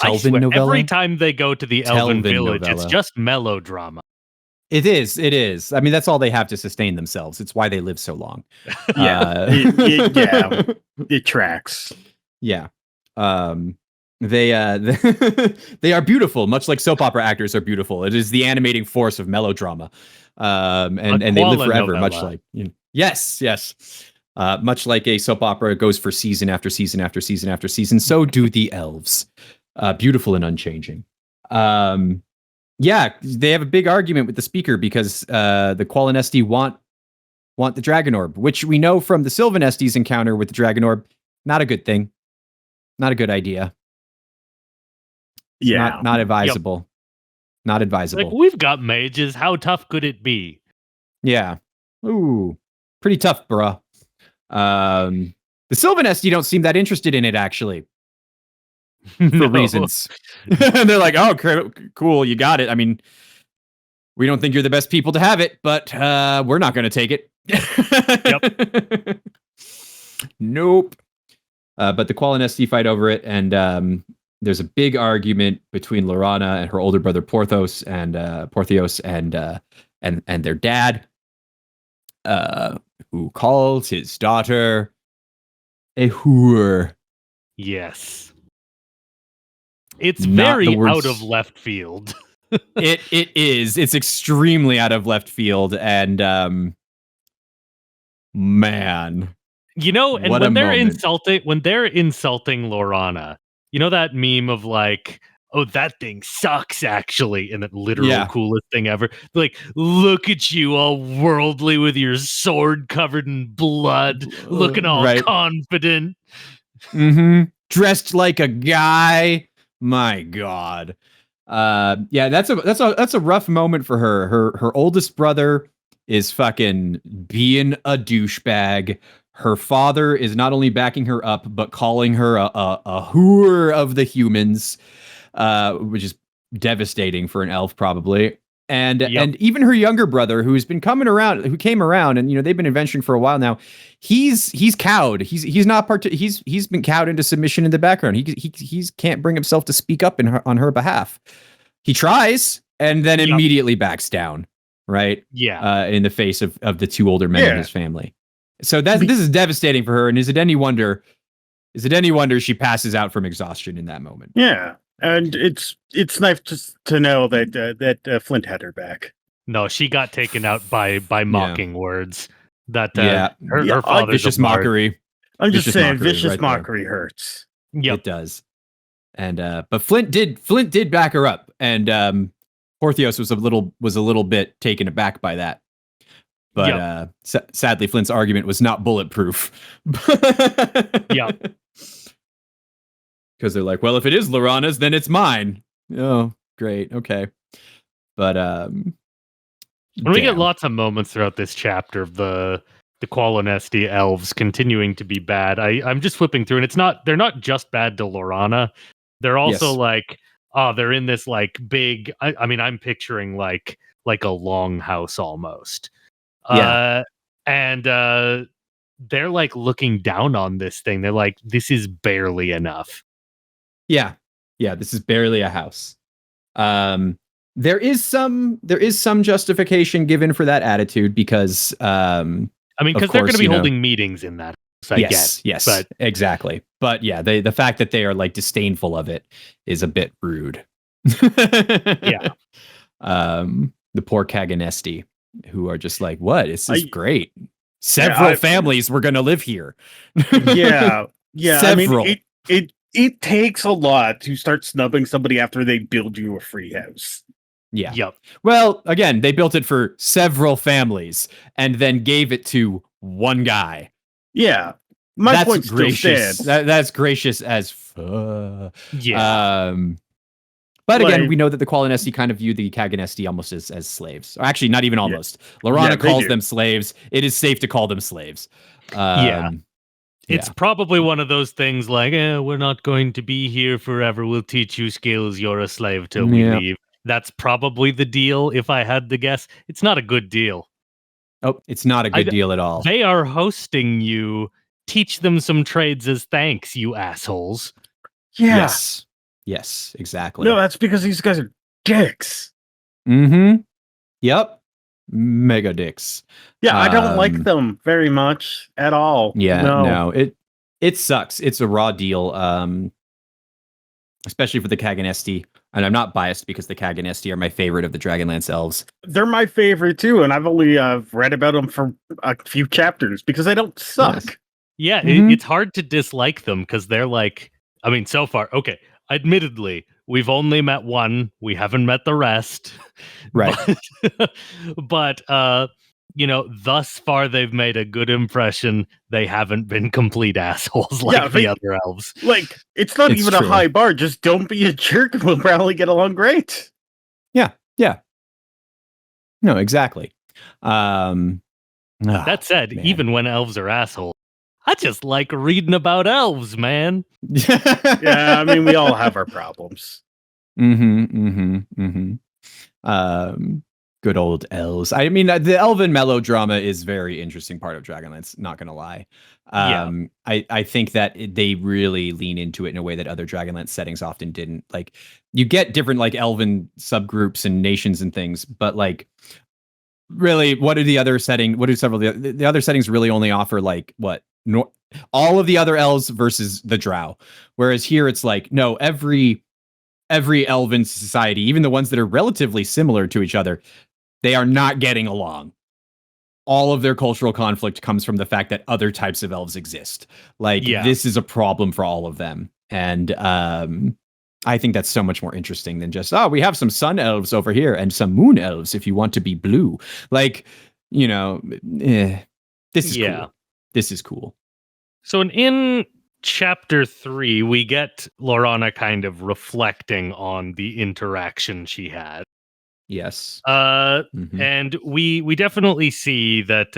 I swear, every time they go to the Elven village, it's just melodrama. It is. I mean, that's all they have to sustain themselves. It's why they live so long. It tracks. Yeah. They are beautiful, much like soap opera actors are beautiful. It is the animating force of melodrama. And they live forever, novella. much like yes. Much like a soap opera goes for season after season after season after season, so do the elves. Beautiful and unchanging. They have a big argument with the speaker because the Qualinesti want the Dragon Orb, which we know from the Sylvanesties encounter with the Dragon Orb, not a good thing. Not a good idea. Yeah. Not advisable. Yep. Not advisable. Like, we've got mages. How tough could it be? Yeah. Ooh. Pretty tough, bruh. The Sylvanesti don't seem that interested in it, actually. For reasons. They're like, oh, cool, you got it. I mean, we don't think you're the best people to have it, but we're not going to take it. Yep. Nope. But the Qualinesti fight over it, and there's a big argument between Lorana and her older brother Porthos and their dad, who calls his daughter a whore. Yes. It's very out of left field. It is. It's extremely out of left field, and man, and when they're insulting Lorana, that meme of like, oh, that thing sucks, actually. And the literal coolest thing ever. Like, look at you, all worldly with your sword covered in blood, looking all confident. Dressed like a guy. My God. Yeah, that's a rough moment for her. Her oldest brother is fucking being a douchebag. Her father is not only backing her up, but calling her a whore of the humans, which is devastating for an elf, probably. And even her younger brother, who came around, and they've been adventuring for a while now. He's cowed. He's not he's been cowed into submission in the background. He can't bring himself to speak up on her behalf. He tries and then immediately backs down. Right. Yeah. In the face of the two older men in his family. So this is devastating for her. And is it any wonder she passes out from exhaustion in that moment? Yeah. And it's nice to know that Flint had her back. No, she got taken out by mocking words. That her father's vicious mockery. I'm just saying, vicious mockery hurts. Yep. It does. And but Flint did back her up, and Porthios was a little bit taken aback by that. But sadly, Flint's argument was not bulletproof. Yeah. Because they're like, well, if it is Lorana's, then it's mine. Oh, great. Okay. But and we get lots of moments throughout this chapter of the Qualinesti elves continuing to be bad. I'm just flipping through, and they're not just bad to Lorana. They're also they're in this like big. I mean, I'm picturing like a long house almost. Yeah. And they're like looking down on this thing. They're like, this is barely enough. Yeah. This is barely a house. There is some justification given for that attitude because because they're going to be holding meetings in that. Yes, but exactly. But yeah, the fact that they are like disdainful of it is a bit rude. Yeah. The poor Kaganesti, who are just like, what? This is great. Several families were going to live here. Yeah. Several. I mean, it takes a lot to start snubbing somebody after they build you a free house. Yeah. Yep. Well, again, they built it for several families and then gave it to one guy. Yeah. My point still stands. That's gracious as fuck. Yeah. But again, we know that the Qualinesti kind of view the Kaganesti almost as slaves. Or actually, not even almost. Lorana calls them slaves. It is safe to call them slaves. It's probably one of those things like, we're not going to be here forever. We'll teach you skills. You're a slave till we leave. That's probably the deal, if I had to guess. It's not a good deal. Oh, it's not a good deal at all. They are hosting you. Teach them some trades as thanks, you assholes. Yeah. Yes, exactly. No, that's because these guys are dicks. Mm-hmm. Yep. Mega dicks. Yeah, I don't like them very much at all. Yeah, no. It sucks. It's a raw deal. Especially for the Kaganesti. And I'm not biased because the Kaganesti are my favorite of the Dragonlance elves. They're my favorite too, and I've only read about them for a few chapters because they don't suck. Yes. Yeah, it's hard to dislike them because they're like, I mean, so far, okay, admittedly, we've only met one. We haven't met the rest. Right. But thus far they've made a good impression. They haven't been complete assholes like the other elves. Like, it's not even a high bar. Just don't be a jerk and we'll probably get along great. Yeah. No, exactly. That said, even when elves are assholes, I just like reading about elves, man. Yeah, I mean, we all have our problems. Good old elves. I mean, the elven melodrama is very interesting part of Dragonlance, not gonna lie. I think that they really lean into it in a way that other Dragonlance settings often didn't. Like, you get different like elven subgroups and nations and things, but like, really, what do several of the other settings really only offer? Like, what? All of the other elves versus the drow. Whereas here it's like, no, every elven society, even the ones that are relatively similar to each other, they are not getting along. All of their cultural conflict comes from the fact that other types of elves exist. Like, this is a problem for all of them. And I think that's so much more interesting than just, oh, we have some sun elves over here and some moon elves if you want to be blue. Like, you know, this is cool. This is cool. So in chapter 3, we get Lorana kind of reflecting on the interaction she had. Yes. And we definitely see that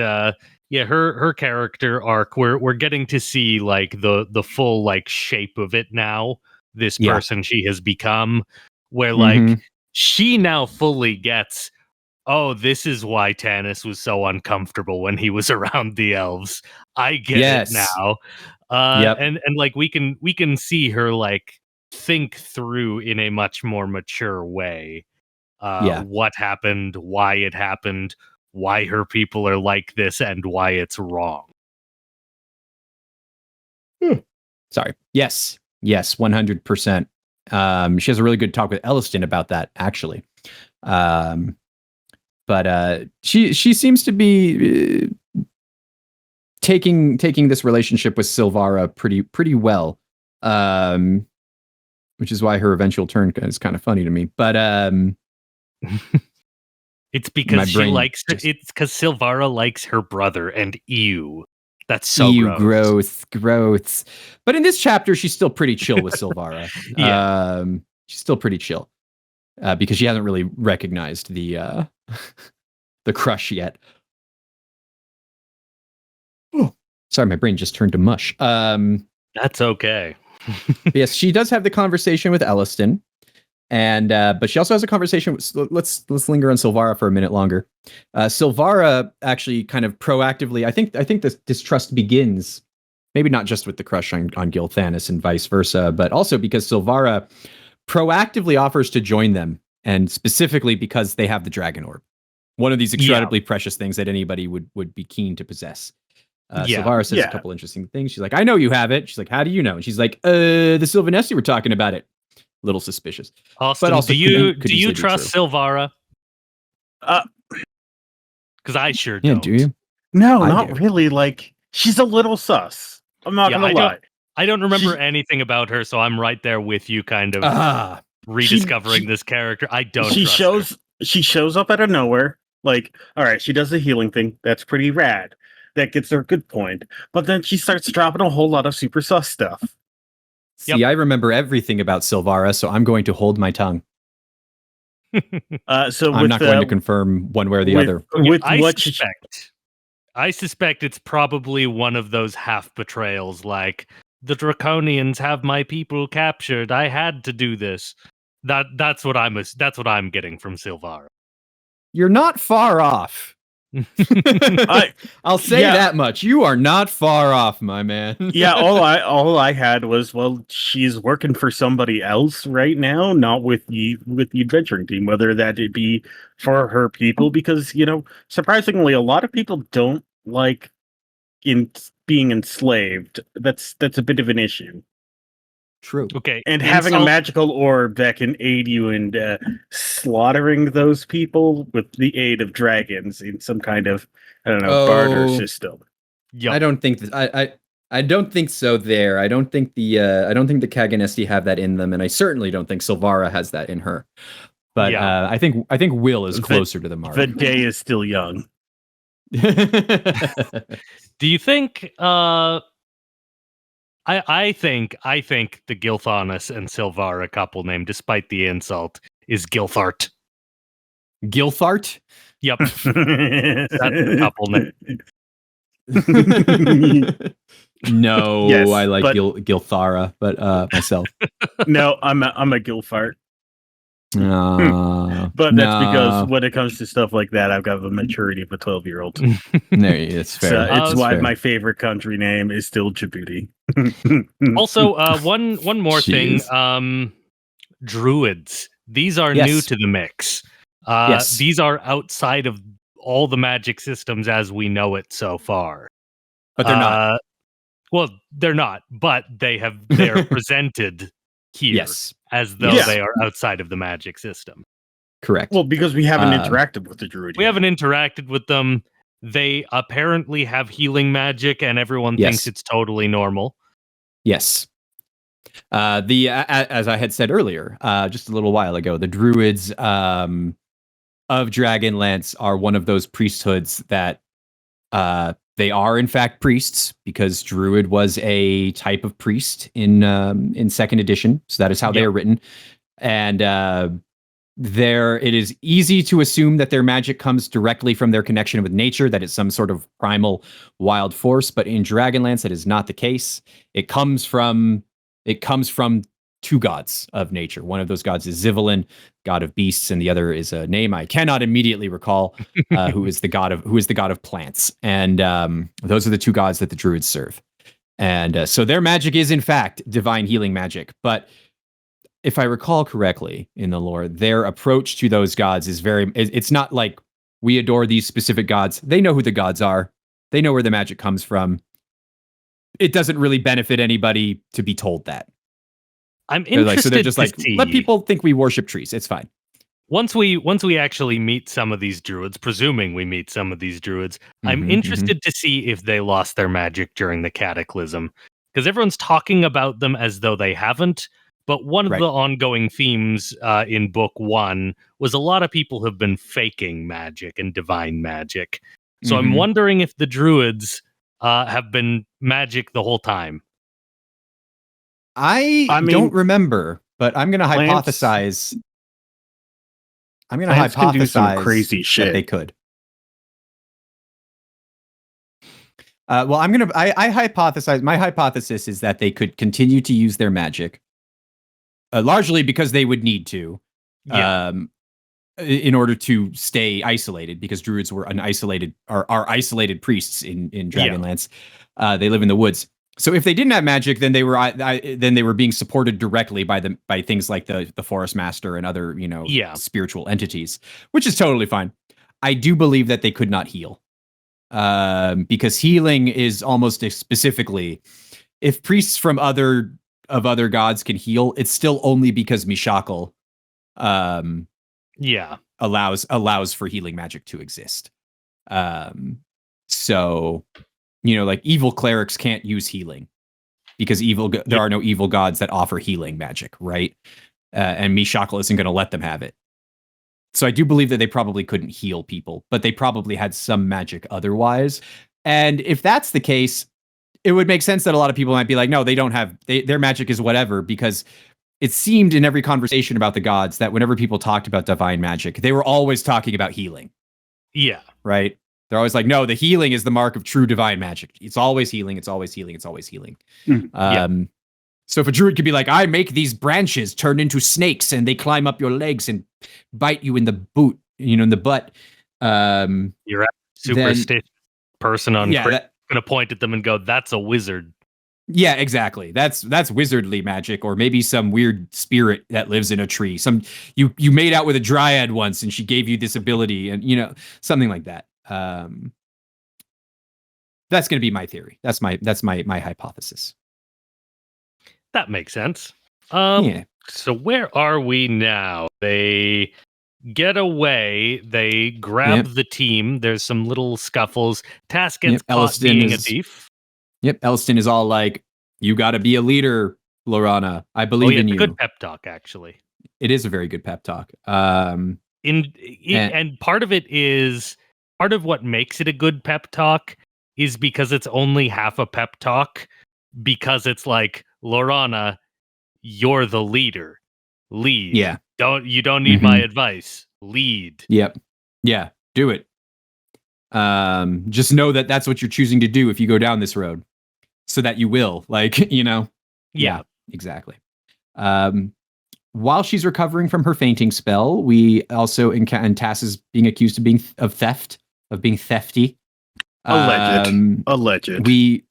her character arc, we're getting to see like the full like shape of it now, this person she has become, where like she now fully gets, oh, this is why Tanis was so uncomfortable when he was around the elves. I get it now. And like we can see her like think through in a much more mature way what happened, why it happened, why her people are like this, and why it's wrong. Sorry. Yes, 100%. She has a really good talk with Elliston about that, actually. But she seems to be taking this relationship with Silvara pretty well, which is why her eventual turn is kind of funny to me. But it's because it's because Silvara likes her brother, and ew. That's so growth. But in this chapter, she's still pretty chill with Silvara. She's still pretty chill because she hasn't really recognized the crush yet. Oh, sorry, my brain just turned to mush. That's okay. Yes, she does have the conversation with Elliston, and but she also has a conversation with. Let's linger on Silvara for a minute longer. Silvara actually kind of proactively. I think this distrust begins, maybe not just with the crush on Gil Thanis and vice versa, but also because Silvara proactively offers to join them, and specifically because they have the Dragon Orb, one of these incredibly precious things that anybody would be keen to possess. Silvara says a couple interesting things. She's like, I know you have it. She's like, how do you know? And she's like, the Sylvanesti were talking about it. Little suspicious. Austin, but also, do you trust Silvara? Because I sure don't. Do you? No, not really. Like, she's a little sus. I'm not gonna lie. I don't remember anything about her, so I'm right there with you, kind of rediscovering this character. I don't. She shows up out of nowhere. Like, all right, she does the healing thing. That's pretty rad. That gets her a good point. But then she starts dropping a whole lot of super sus stuff. See, I remember everything about Silvara, so I'm going to hold my tongue. So I'm not going to confirm one way or the other. I suspect it's probably one of those half betrayals, like the Draconians have my people captured. I had to do this. That's what I'm getting from Silvara. You're not far off. I'll say that much. You are not far off, my man. all I had was, well, she's working for somebody else right now, not with the adventuring team, whether that it be for her people, because, you know, surprisingly, a lot of people don't like being enslaved. That's a bit of an issue. True. Okay. And having a magical orb that can aid you in slaughtering those people with the aid of dragons in some kind of, I don't know, barter system. Yep. I don't think that I don't think so there. I don't think the Kaganesti have that in them, and I certainly don't think Silvara has that in her. But I think Will is closer to the mark. The day is still young. Do you think I think the Gilthanis and Silvara couple name, despite the insult, is Gilthart. Gilthart? Yep. That's the couple name. No, yes, I like Gilthara, but myself. No, I'm a Gilfart. But that's because when it comes to stuff like that, I've got the maturity of a 12-year-old. It's fair. So it's why my favorite country name is still Djibouti. Also, one more thing. Druids. These are new to the mix. These are outside of all the magic systems as we know it so far. But they're not. Well, they're not, but they're presented here as though they are outside of the magic system. Correct. Well, because we haven't interacted with the druid. We haven't interacted with them. They apparently have healing magic, and everyone thinks it's totally normal. Yes. As I had said earlier, just a little while ago, the druids of Dragonlance are one of those priesthoods that they are in fact priests, because druid was a type of priest in second edition, so that is how they are written. And it is easy to assume that their magic comes directly from their connection with nature, that it's some sort of primal wild force. But in Dragonlance, that is not the case. It comes from two gods of nature. One of those gods is Zivelin, god of beasts, and the other is a name I cannot immediately recall, who is the god of plants. And those are the two gods that the druids serve. And so their magic is in fact divine healing magic. But if I recall correctly in the lore, their approach to those gods is it's not like we adore these specific gods. They know who the gods are. They know where the magic comes from. It doesn't really benefit anybody to be told that. I'm interested. So they're just like, let people think we worship trees. It's fine. Once we actually meet some of these druids, presuming we meet some of these druids, I'm interested to see if they lost their magic during the cataclysm, because everyone's talking about them as though they haven't. But one of the ongoing themes in book 1 was a lot of people have been faking magic and divine magic. So I'm wondering if the druids have been magic the whole time. I don't remember, but I'm going to hypothesize. I'm going to hypothesize do some crazy shit. That they could. Well, I hypothesize. My hypothesis is that they could continue to use their magic, largely because they would need to, in order to stay isolated. Because druids were are isolated priests in Dragonlance. They live in the woods. So if they didn't have magic, then they were being supported directly by things like the Forest Master and other spiritual entities, which is totally fine. I do believe that they could not heal, because healing is almost specifically, if priests from other gods can heal, it's still only because Mishakal allows for healing magic to exist. So, like evil clerics can't use healing because there are no evil gods that offer healing magic, right? And Mishakal isn't going to let them have it. So I do believe that they probably couldn't heal people, but they probably had some magic otherwise. And if that's the case, it would make sense that a lot of people might be like, no, they don't have, their magic is whatever, because it seemed in every conversation about the gods that whenever people talked about divine magic, they were always talking about healing. Yeah. Right? They're always like, no, the healing is the mark of true divine magic. It's always healing. It's always healing. It's always healing. So if a druid could be like, I make these branches turn into snakes and they climb up your legs and bite you in the boot, in the butt. You're a superstitious person on going to point at them and go, that's a wizard. Yeah, exactly. That's wizardly magic, or maybe some weird spirit that lives in a tree. You made out with a dryad once and she gave you this ability, and something like that. That's going to be my theory. That's my hypothesis. That makes sense. So where are we now? They get away. They grab the team. There's some little scuffles. Task gets caught being a thief. Yep, Elston is all like, you got to be a leader, Lorana. I believe in you. It's a good pep talk, actually. It is a very good pep talk. And part of it is, part of what makes it a good pep talk is because it's only half a pep talk, because it's like, Lorana, you're the leader. Lead. Yeah. You don't need my advice. Lead. Yep. Yeah. Do it. Just know that that's what you're choosing to do if you go down this road, so that you will, Yeah, exactly. While she's recovering from her fainting spell, we also and Tass is being accused of being thefty. Alleged. We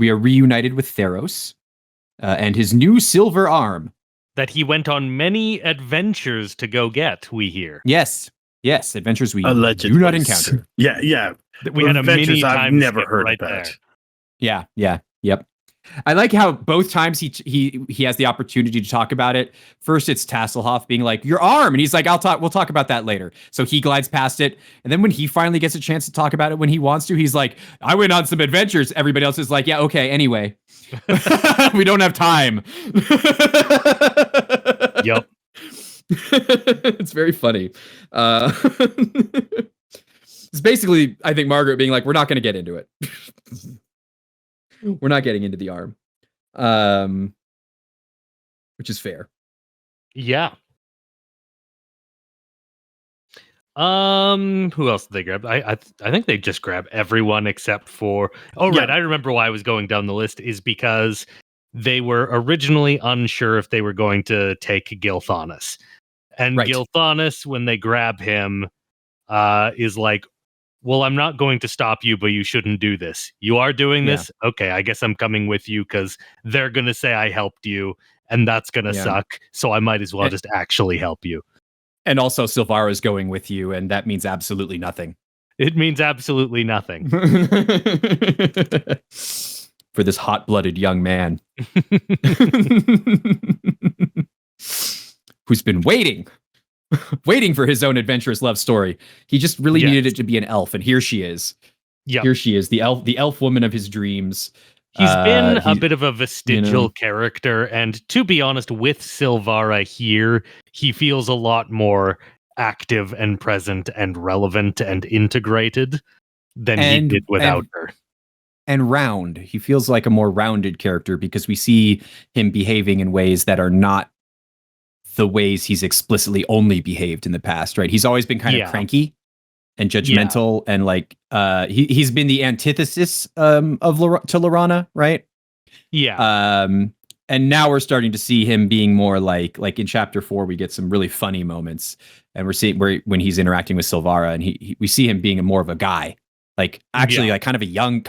are reunited with Theros and his new silver arm that he went on many adventures to go get. We hear. Yes, adventures we allegedly do not encounter. Yeah. We had a mini I've time never skip heard right of that. there. Yeah. Yep. I like how both times he has the opportunity to talk about it. First, it's Tasselhoff being like, "Your arm," and he's like, We'll talk about that later." So he glides past it, and then when he finally gets a chance to talk about it when he wants to, he's like, "I went on some adventures." Everybody else is like, "Yeah, okay. Anyway, we don't have time." Yep. It's very funny. It's basically, I think, Margaret being like, "We're not going to get into it." We're not getting into the arm, which is fair. Yeah. Who else did they grab? I think they just grab everyone except for. Oh, right. I remember why I was going down the list is because they were originally unsure if they were going to take Gilthanas, and Right. Gilthanas, when they grab him, is like, "Well, I'm not going to stop you, but you shouldn't do this. You are doing this? Okay, I guess I'm coming with you because they're going to say I helped you, and that's going to suck, so I might as well just actually help you." And also, Silvara is going with you, and that means absolutely nothing. It means absolutely nothing. For this hot-blooded young man. Who's been waiting for his own adventurous love story. He just really needed it to be an elf, and here she is. Yeah, here she is, the elf woman of his dreams. He's been a bit of a vestigial character, and to be honest, with Silvara here, he feels a lot more active and present and relevant and integrated than he did without her. And round. He feels like a more rounded character because we see him behaving in ways that are not the ways he's explicitly only behaved in the past, right? He's always been kind of cranky and judgmental, and like he's been the antithesis to Laurana, right? Yeah. And now we're starting to see him being more like in chapter 4, we get some really funny moments, and we're seeing when he's interacting with Silvara, and we see him being more of a guy, like actually like kind of a young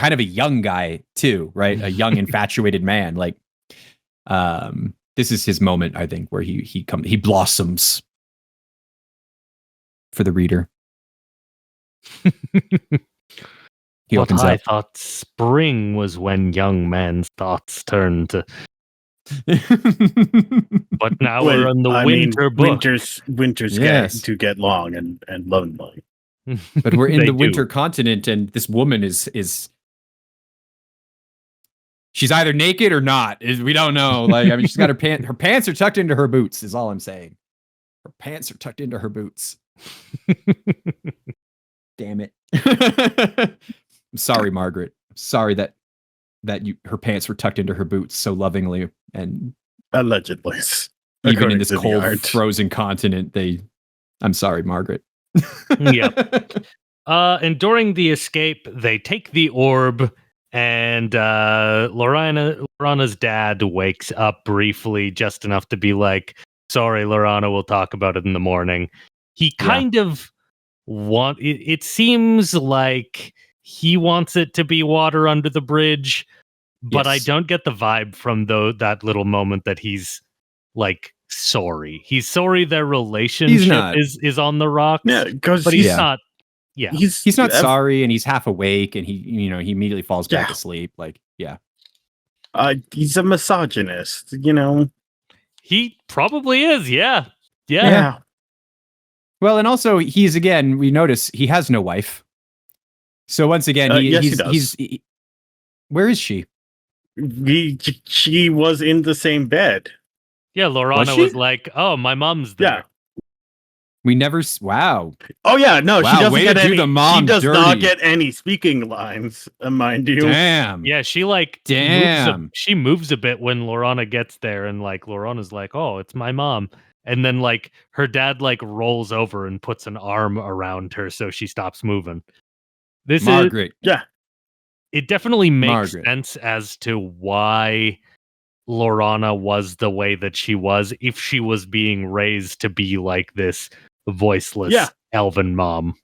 guy too, right? A young infatuated man. Like, this is his moment, I think, where he blossoms for the reader. He opens up. I thought spring was when young men's thoughts turned to. But now we're in the winter book. Winters get long and lonely. But we're in the winter continent, and this woman is she's either naked or not. We don't know. Like, I mean, she's got her pants are tucked into her boots, is all I'm saying. Her pants are tucked into her boots. Damn it. I'm sorry, Margaret. I'm sorry that her pants were tucked into her boots so lovingly, and allegedly. Even in this cold, frozen continent, I'm sorry, Margaret. Yeah. And during the escape, they take the orb, and Lorana's dad wakes up briefly, just enough to be like, "Sorry, Lorana, we'll talk about it in the morning." He kind of it seems like he wants it to be water under the bridge, but I don't get the vibe from that little moment that he's like sorry. He's sorry their relationship is on the rocks. Yeah, but he's not. Yeah, he's not sorry, and he's half awake, and he immediately falls back asleep. Like, he's a misogynist. He probably is. Yeah. Well, and also we notice he has no wife. So once again, where is she? She was in the same bed. Yeah, Lorana was like, "Oh, my mom's there." Yeah. We never. Wow. Oh yeah, no, she doesn't get any. She does not get any speaking lines, mind you. Damn. Yeah, she she moves a bit when Lorana gets there, and like Lorana's like, "Oh, it's my mom," and then like her dad like rolls over and puts an arm around her so she stops moving. This Margaret. It definitely makes sense as to why Lorana was the way that she was, if she was being raised to be like this voiceless elven mom.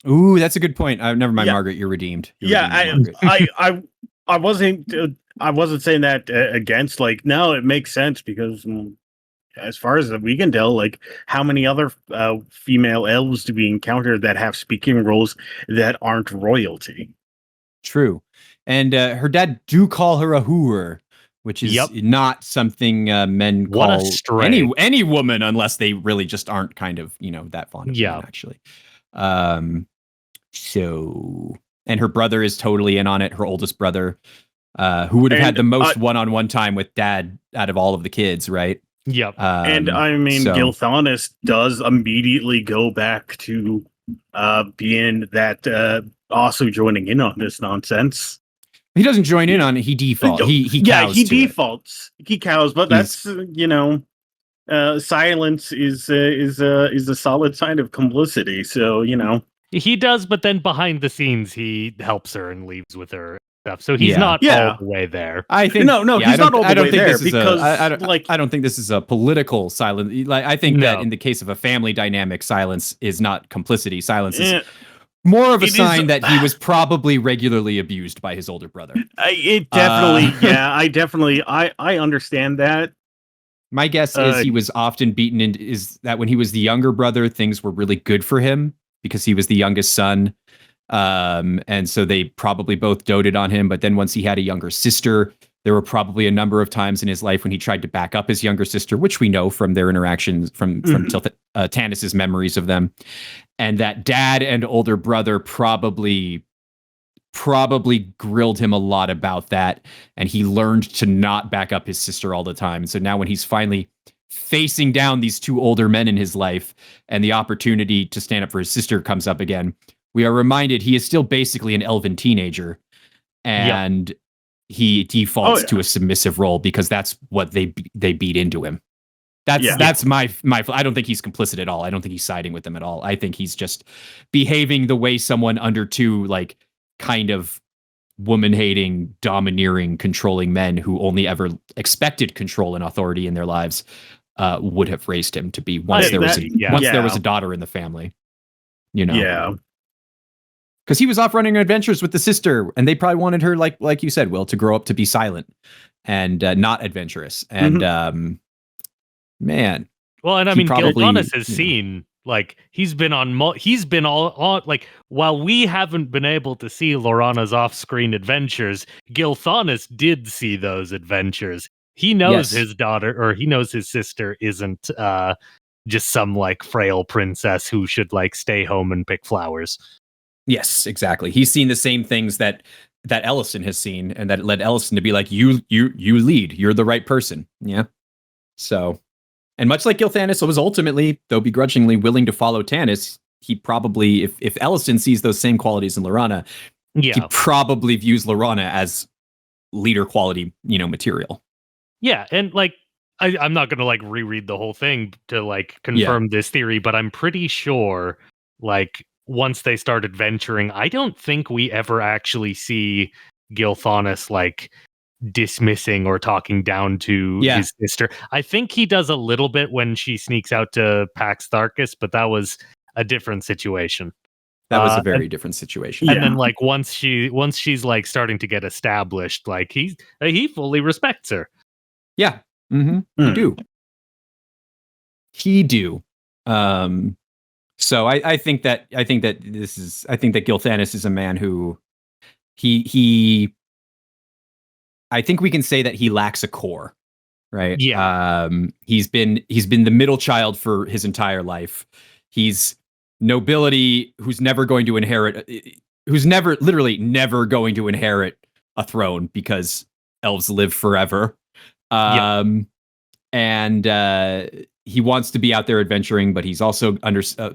Ooh, that's a good point. Never mind, Margaret. You're redeemed. I wasn't saying that against. Like, no, it makes sense because as far as we can tell, like, how many other female elves do we encounter that have speaking roles that aren't royalty? True. And her dad do call her a hooer, which is not something men What a call stray. any woman unless they really just aren't kind of, that fond of men, actually. So, and her brother is totally in on it, her oldest brother, who would have had the most one-on-one time with dad out of all of the kids, right? Yep. And I mean, Gilthanas does immediately go back to being that also joining in on this nonsense. He doesn't join in on it. He defaults. He defaults. He cows, but that's silence is a solid sign of complicity. So he does, but then behind the scenes he helps her and leaves with her stuff. So he's not all the way there. I think he's not all the way there because I don't think this is a political silence. Like I think that in the case of a family dynamic, silence is not complicity. Silence is more of a sign that he was probably regularly abused by his older brother. I understand that. My guess is he was often beaten is that when he was the younger brother, things were really good for him because he was the youngest son. And so they probably both doted on him. But then once he had a younger sister, there were probably a number of times in his life when he tried to back up his younger sister, which we know from their interactions from Tanis's memories of them. And that dad and older brother probably grilled him a lot about that. And he learned to not back up his sister all the time. So now when he's finally facing down these two older men in his life and the opportunity to stand up for his sister comes up again, we are reminded he is still basically an elven teenager. And he defaults to a submissive role because that's what they beat into him. That's my I don't think he's complicit at all. I don't think he's siding with them at all. I think he's just behaving the way someone under two kind of woman-hating, domineering, controlling men who only ever expected control and authority in their lives would have raised him to be once there was a daughter in the family. Because he was off running adventures with the sister, and they probably wanted her, like you said, Will, to grow up to be silent and not adventurous. And man, well, and I mean, Gilthanas has seen he's been all while we haven't been able to see Lorana's off-screen adventures, Gilthanas did see those adventures. He knows his daughter, or he knows his sister isn't just some frail princess who should stay home and pick flowers. Yes, exactly. He's seen the same things that Ellison has seen, and that led Ellison to be like, you lead. You're the right person. Yeah. So, and much like Gilthanas was ultimately, though begrudgingly, willing to follow Tanis, he probably, if Ellison sees those same qualities in Lorana, he probably views Lorana as leader quality, material. Yeah, and I'm not going to reread the whole thing to confirm this theory, but I'm pretty sure once they start adventuring, I don't think we ever actually see Gilthanas dismissing or talking down to his sister. I think he does a little bit when she sneaks out to Pax Tharkus, but that was a different situation. That was a very different situation. And then once she's starting to get established, he fully respects her. Yeah. Mm-hmm. He do. So I think that Gilthanas is a man who I think we can say that he lacks a core, right? Yeah. He's been the middle child for his entire life. He's nobility who's never going to inherit literally never going to inherit a throne because elves live forever. And he wants to be out there adventuring, but he's also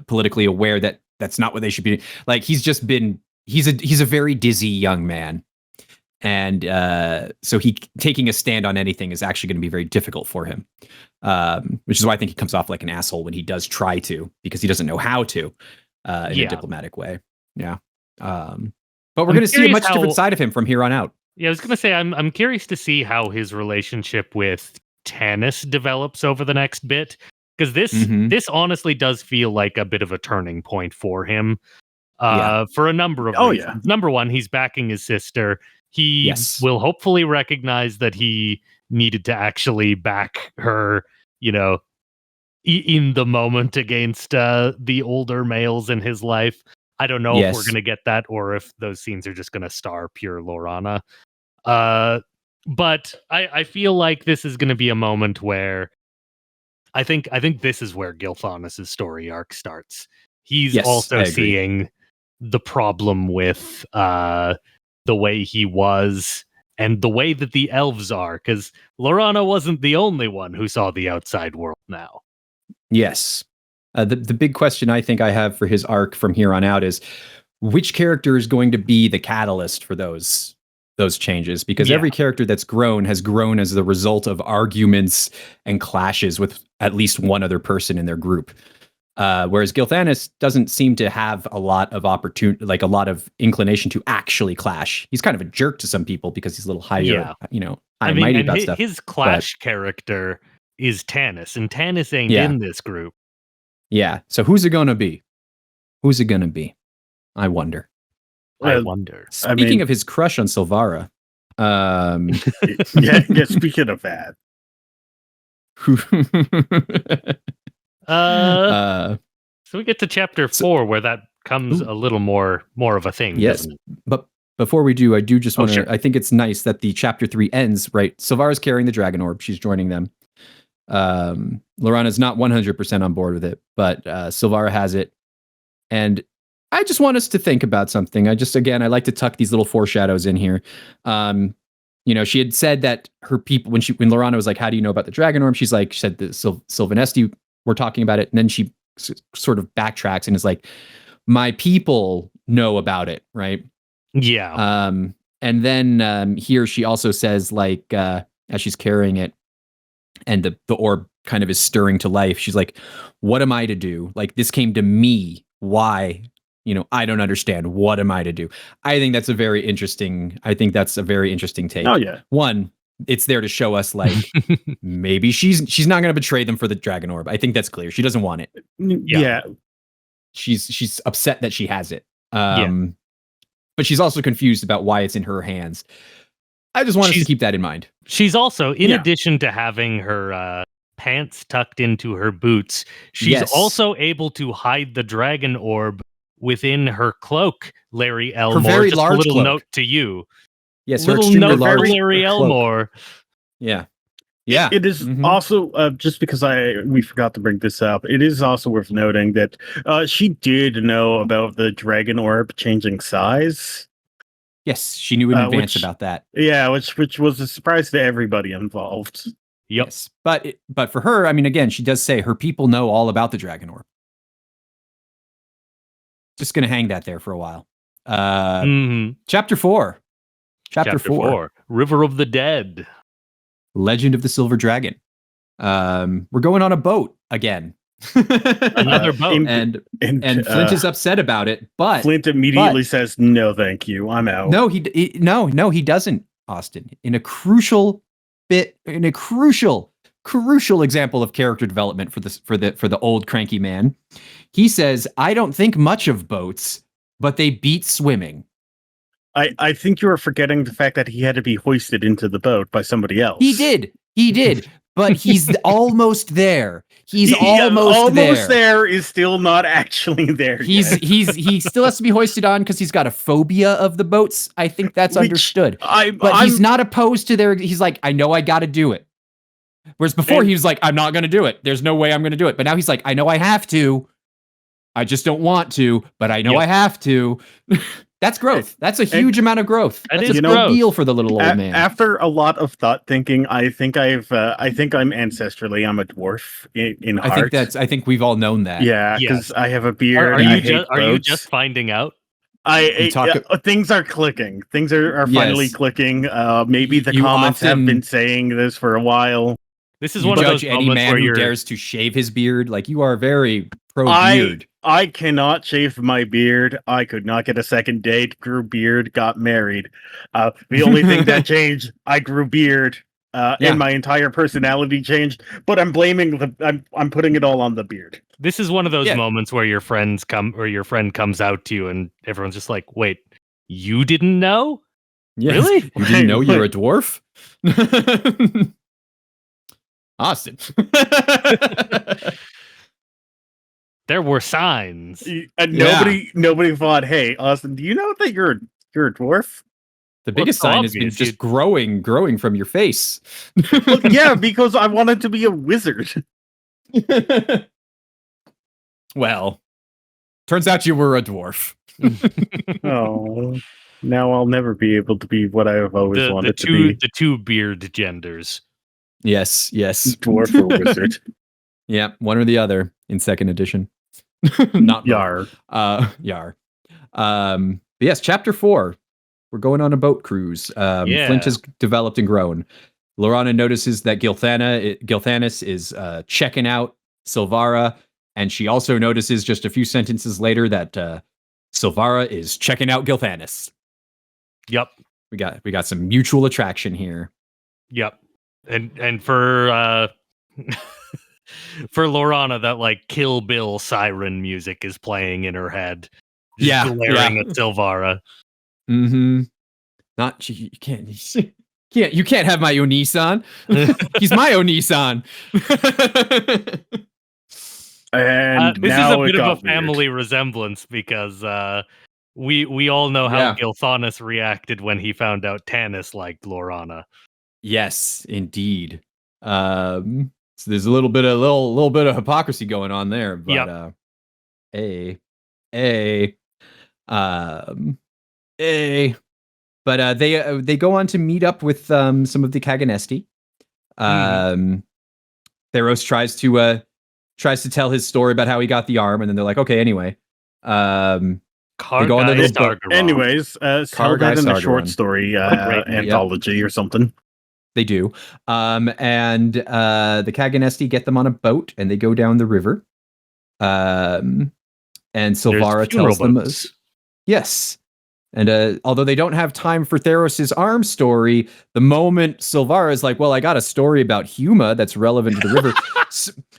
politically aware that that's not what they should be. He's a very dizzy young man. And so taking a stand on anything is actually going to be very difficult for him, which is why I think he comes off like an asshole when he does try to, because he doesn't know how to in a diplomatic way. Yeah. But we're going to see a much different side of him from here on out. Yeah, I was going to say, I'm curious to see how his relationship with Tanis develops over the next bit, because this honestly does feel like a bit of a turning point for him for a number of reasons. Number one, he's backing his sister. He will hopefully recognize that he needed to actually back her, in the moment against the older males in his life. I don't know if we're going to get that or if those scenes are just going to star pure Lorana. But I feel like this is going to be a moment where I think this is where Gilthanas' story arc starts. He's Yes, I also agree. seeing the problem with the way he was and the way that the elves are, because Lorana wasn't the only one who saw the outside world now. Yes. The big question I think I have for his arc from here on out is which character is going to be the catalyst for those changes? Because Yeah. every character that's grown has grown as the result of arguments and clashes with at least one other person in their group. Whereas Gilthanas doesn't seem to have a lot of opportunity, like a lot of inclination to actually clash. He's kind of a jerk to some people because he's a little higher, Yeah. high I and mean, mighty and about stuff. his clash character is Tanis, and Tanis ain't Yeah. in this group. Yeah. So who's it going to be? Who's it going to be? I wonder. I wonder. Speaking of his crush on Silvara, yeah, speaking of that. So we get to chapter 4 where that comes a little more of a thing. Yes, doesn't it? but before we do, I do just want to. Sure. I think it's nice that the chapter 3 ends right. Silvara's carrying the dragon orb; she's joining them. Lorana's not 100% on board with it, but Silvara has it, and I just want us to think about something. I like to tuck these little foreshadows in here. She had said that her people when Lorana was like, "How do you know about the dragon orb?" she said that Sylvanesti were talking about it, and then she sort of backtracks and is like, "My people know about it, right?" Yeah. And then here she also says, like, as she's carrying it, and the orb kind of is stirring to life. She's like, "What am I to do? Like, this came to me. Why? I don't understand. What am I to do?" I think that's a very interesting take. Oh yeah. One, it's there to show us like maybe she's not going to betray them for the dragon orb. I think that's clear. She doesn't want it. Yeah. She's upset that she has it. But she's also confused about why it's in her hands. I just want us to keep that in mind. She's also, in addition to having her pants tucked into her boots, she's also able to hide the dragon orb within her cloak, Larry Elmore. Her very just large a little cloak. note to you. Yes, little note for Larry Elmore. Yeah. Yeah. It is also, just because we forgot to bring this up, it is also worth noting that she did know about the dragon orb changing size. Yes, she knew in advance about that. Yeah, which was a surprise to everybody involved. Yep. Yes, but for her, I mean, again, she does say her people know all about the dragon orb. Just going to hang that there for a while. Chapter 4. Chapter 4. River of the Dead. Legend of the Silver Dragon. We're going on a boat again. Another boat. And Flint is upset about it, but Flint immediately says, "No, thank you. I'm out." No, he doesn't, Austin. In a crucial example of character development for the old cranky man, he says, "I don't think much of boats, but they beat swimming." I think you are forgetting the fact that he had to be hoisted into the boat by somebody else. He did, but he's almost there. He's almost there is still not actually there. He still has to be hoisted on because he's got a phobia of the boats. I think that's understood. He's not opposed to their. He's like, I know I got to do it. Whereas before he was like, I'm not going to do it. There's no way I'm going to do it. But now he's like, I know I have to. I just don't want to, but I know I have to. That's growth. That's a huge amount of growth. That's a big deal for the little old man. After a lot of thought thinking, I think I'm ancestrally, I'm a dwarf in heart. I think we've all known that. Yeah, because I have a beard. Are you just finding out? Things are clicking. Things are finally clicking. Maybe the comments have been saying this for a while. This is one of those any man who dares to shave his beard. Like, you are very pro beard. I cannot shave my beard. I could not get a second date. Grew beard. Got married. The only thing that changed, I grew beard. And my entire personality changed. But I'm blaming I'm putting it all on the beard. This is one of those moments where your friend comes out to you, and everyone's just like, "Wait, you didn't know? Yes. Really? You didn't know you're a dwarf?" Austin. There were signs. And nobody thought, "Hey, Austin, do you know that you're a dwarf?" The biggest so sign has been obvious, just growing from your face. Well, yeah, because I wanted to be a wizard. Well, turns out you were a dwarf. Oh, now I'll never be able to be what I've always wanted to be. The two beard genders. Yes. Dwarf or wizard. Yeah, one or the other in second edition. Not both. Yar. Yar. But yes, chapter 4. We're going on a boat cruise. Flint has developed and grown. Lorana notices that Gilthanas is checking out Silvara, and she also notices just a few sentences later that Silvara is checking out Gilthanas. Yep. We got some mutual attraction here. Yep. And for for Lorana, that like Kill Bill siren music is playing in her head. Just glaring at Silvara. Mm-hmm. Not you can't you can't have my Onisan. He's my Onisan. And this now is a bit it got of a family resemblance because we all know how Gilthanas reacted when he found out Tanis liked Lorana. Yes, indeed. So there's a little bit of hypocrisy going on there, but But they go on to meet up with some of the Kaganesti. Theros tries to tell his story about how he got the arm, and then they're like, okay, anyway. They go on their little boat. Anyways, tell that in a short story anthology or something. They do. And the Kaganesti get them on a boat, and they go down the river. And Silvara tells them, yes. And although they don't have time for Theros' arm story, the moment Silvara is like, well, I got a story about Huma that's relevant to the river,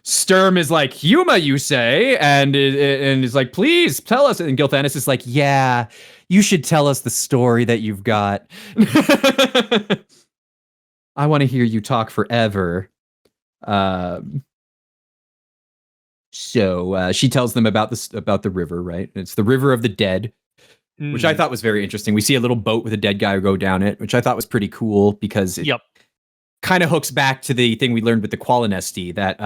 Sturm is like, Huma, you say? And is like, please tell us. And Gilthanas is like, yeah, you should tell us the story that you've got. I want to hear you talk forever. So she tells them about the river, right? It's the River of the Dead. Which I thought was very interesting. We see a little boat with a dead guy go down it, which I thought was pretty cool because it kind of hooks back to the thing we learned with the Qualinesti that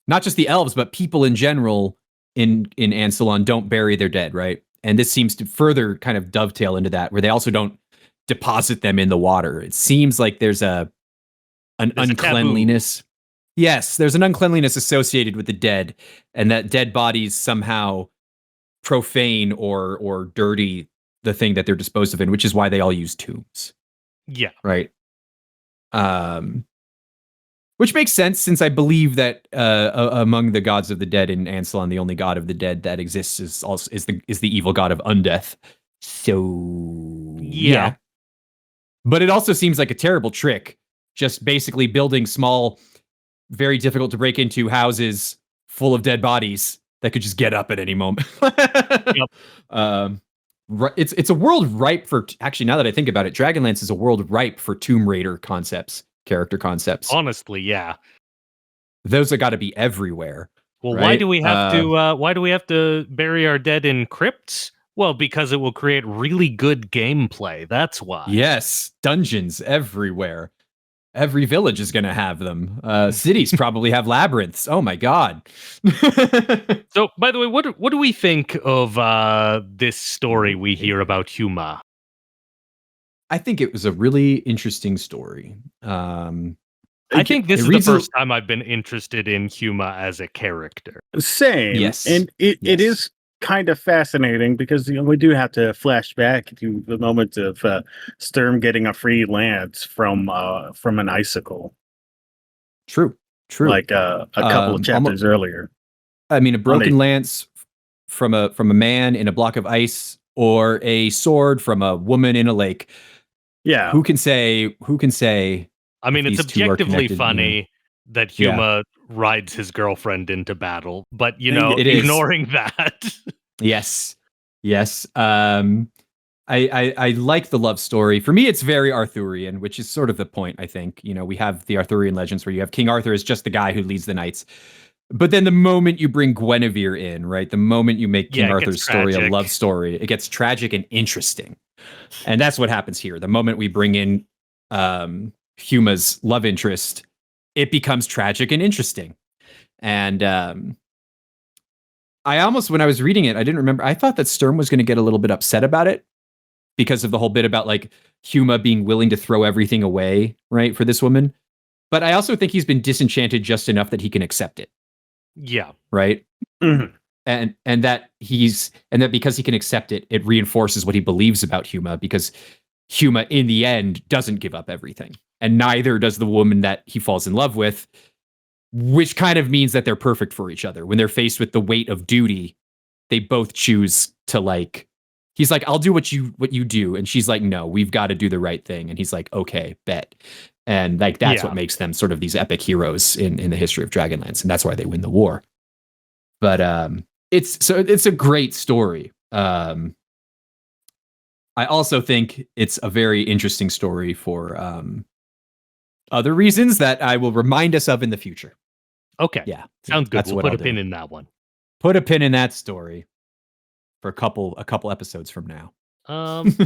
not just the elves, but people in general in Ansalon don't bury their dead, right? And this seems to further kind of dovetail into that, where they also don't deposit them in the water. It seems like there's an uncleanliness. Yes, there's an uncleanliness associated with the dead, and that dead bodies somehow profane or dirty the thing that they're disposed of in, which is why they all use tombs. Yeah. Right. Which makes sense, since I believe that among the gods of the dead in Ansalon, the only god of the dead that exists is the evil god of undeath. So yeah. But it also seems like a terrible trick, just basically building small, very difficult to break into houses full of dead bodies that could just get up at any moment. It's a world ripe for, actually, now that I think about it, Dragonlance is a world ripe for Tomb Raider character concepts. Honestly, yeah. Those have got to be everywhere. Well, right? why do we have to bury our dead in crypts? Well, because it will create really good gameplay. That's why. Yes, dungeons everywhere. Every village is going to have them. Cities probably have labyrinths. Oh my god. So, by the way, what do we think of this story we hear about Huma? I think it was a really interesting story. I think this is the first time I've been interested in Huma as a character. Same. Yes. And it is kind of fascinating because we do have to flash back to the moment of Sturm getting a free lance from an icicle. True. Like a couple of chapters earlier. I mean, a broken lance from a man in a block of ice, or a sword from a woman in a lake. Yeah. Who can say? I mean, it's objectively funny that Huma rides his girlfriend into battle, but ignoring that. Yes. I like the love story. For me, it's very Arthurian, which is sort of the point, I think. We have the Arthurian legends where you have King Arthur as just the guy who leads the knights. But then the moment you bring Guinevere in, right? The moment you make King Yeah, it Arthur's gets story a tragic. love story, it gets tragic and interesting. And that's what happens here. The moment we bring in Huma's love interest, it becomes tragic and interesting. And I almost, when I was reading it, I didn't remember. I thought that Sturm was going to get a little bit upset about it because of the whole bit about like Huma being willing to throw everything away, right, for this woman. But I also think he's been disenchanted just enough that he can accept it. Yeah. Right. Mhm. And that because he can accept it, it reinforces what he believes about Huma, because Huma in the end doesn't give up everything, and neither does the woman that he falls in love with, which kind of means that they're perfect for each other. When they're faced with the weight of duty, they both choose to like, he's like, I'll do what you do, and she's like, no, we've got to do the right thing, and he's like, okay, bet. And like that's what makes them sort of these epic heroes in the history of Dragonlance, and that's why they win the war. But it's a great story. I also think it's a very interesting story for other reasons that I will remind us of in the future. Okay. Yeah. Sounds good. That's We'll what put I'll a pin do. in that one. Put a pin in that story for a couple episodes from now. And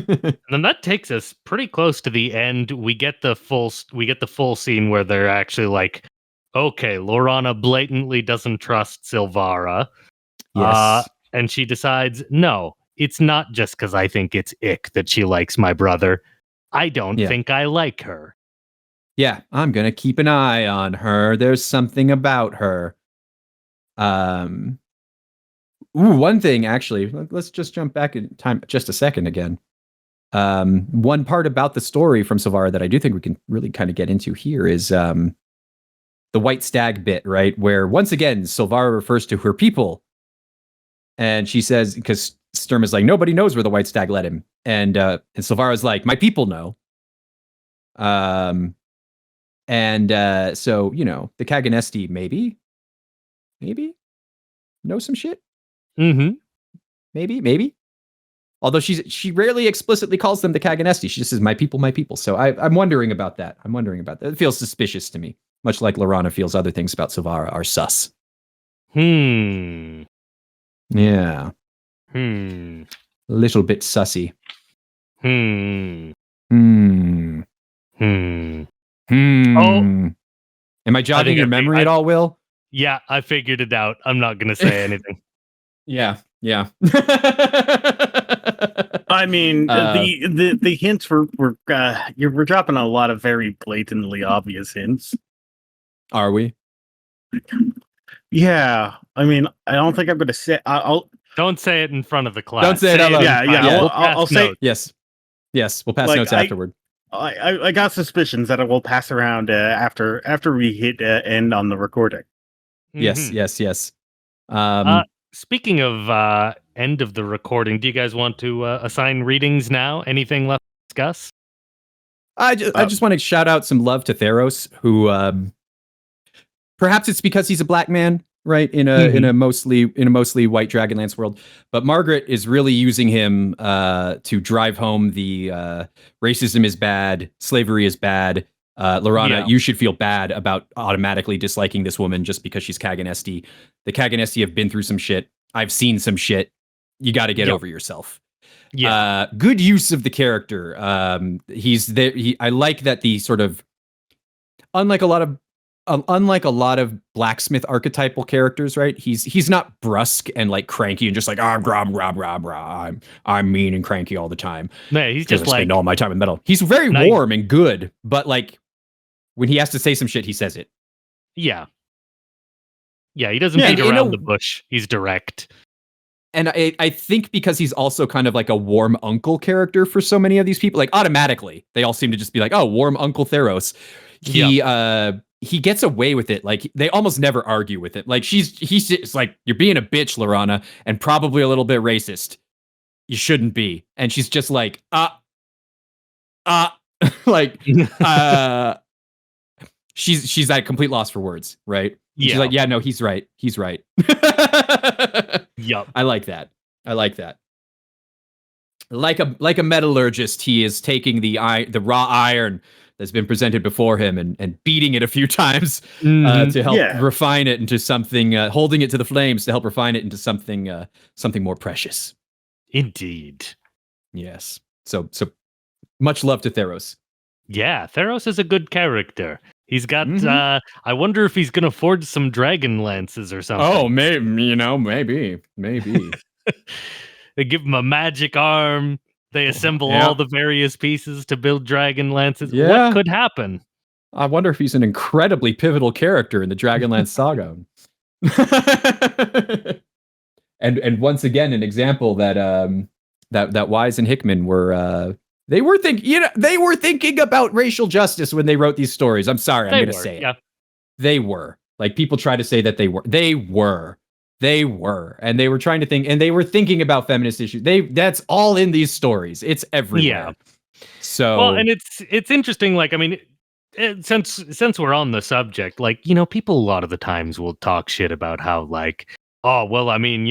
then that takes us pretty close to the end. We get the full scene where they're actually like, okay, Lorana blatantly doesn't trust Silvara. Yes. And she decides, no, it's not just because I think it's ick that she likes my brother. I don't think I like her. Yeah, I'm gonna keep an eye on her. There's something about her. One thing actually, let's just jump back in time just a second again. One part about the story from Silvara that I do think we can really kind of get into here is the White Stag bit, right? Where once again, Silvara refers to her people. And she says, because Sturm is like, nobody knows where the White Stag led him. And Silvara's like, my people know. So, you know, the Kaganesti maybe know some shit. Mm-hmm. Maybe. Although she rarely explicitly calls them the Kaganesti. She just says, my people, my people. So I'm wondering about that. It feels suspicious to me, much like Lorana feels other things about Silvara are sus. Yeah. A little bit sussy. Oh. Am I jogging your memory at all, Will? Yeah, I figured it out. I'm not going to say anything. Yeah. I mean, the hints were we're dropping a lot of very blatantly obvious hints. Are we? Yeah. I mean, I don't think I'm going to say. Don't say it in front of the class. Don't say it out loud. Yeah. I'll say yes. We'll pass notes afterward. I got suspicions that it will pass around after we hit end on the recording. Mm-hmm. Yes. Speaking of end of the recording, do you guys want to assign readings now? Anything left to discuss? I just want to shout out some love to Theros, who perhaps it's because he's a black man, right? In a mostly white Dragonlance world, but Margaret is really using him to drive home the racism is bad, slavery is bad. Lorana, you should feel bad about automatically disliking this woman just because she's Kaganesti. The Kaganesti have been through some shit. I've seen some shit. You got to get over yourself. Yeah. Good use of the character. He's there. I like that the sort of unlike a lot of blacksmith archetypal characters, right? He's not brusque and like cranky and just like I'm mean and cranky all the time. No, he's just like spend all my time in metal. He's very warm and good, but like when he has to say some shit, he says it. Yeah, he doesn't beat around the bush. He's direct. And I think because he's also kind of like a warm uncle character for so many of these people, like automatically they all seem to just be like, oh, warm Uncle Theros. He gets away with it. Like they almost never argue with it. Like he's just like, you're being a bitch, Lorana, and probably a little bit racist. You shouldn't be. And she's just like, she's at a complete loss for words, right? Yeah. She's like, yeah, no, he's right. Yup. I like that. Like a metallurgist, he is taking the raw iron, that's been presented before him and beating it a few times to help refine it into something, holding it to the flames to help refine it into something more precious. Indeed. Yes. So much love to Theros. Yeah, Theros is a good character. He's got, I wonder if he's going to forge some Dragonlances or something. Oh, maybe. They give him a magic arm. They assemble all the various pieces to build Dragonlances. Yeah. What could happen? I wonder if he's an incredibly pivotal character in the Dragonlance saga. and once again, an example that that Wise and Hickman were they were thinking about racial justice when they wrote these stories. I'm sorry, I'm going to say it. They were. Like, people try to say that they were. They were. And they were trying to think, and they were thinking about feminist issues. That's all in these stories. It's everywhere. Yeah. So, well, and it's interesting. Like, I mean, since we're on the subject, like, people a lot of the times will talk shit about how, like, oh, well, I mean,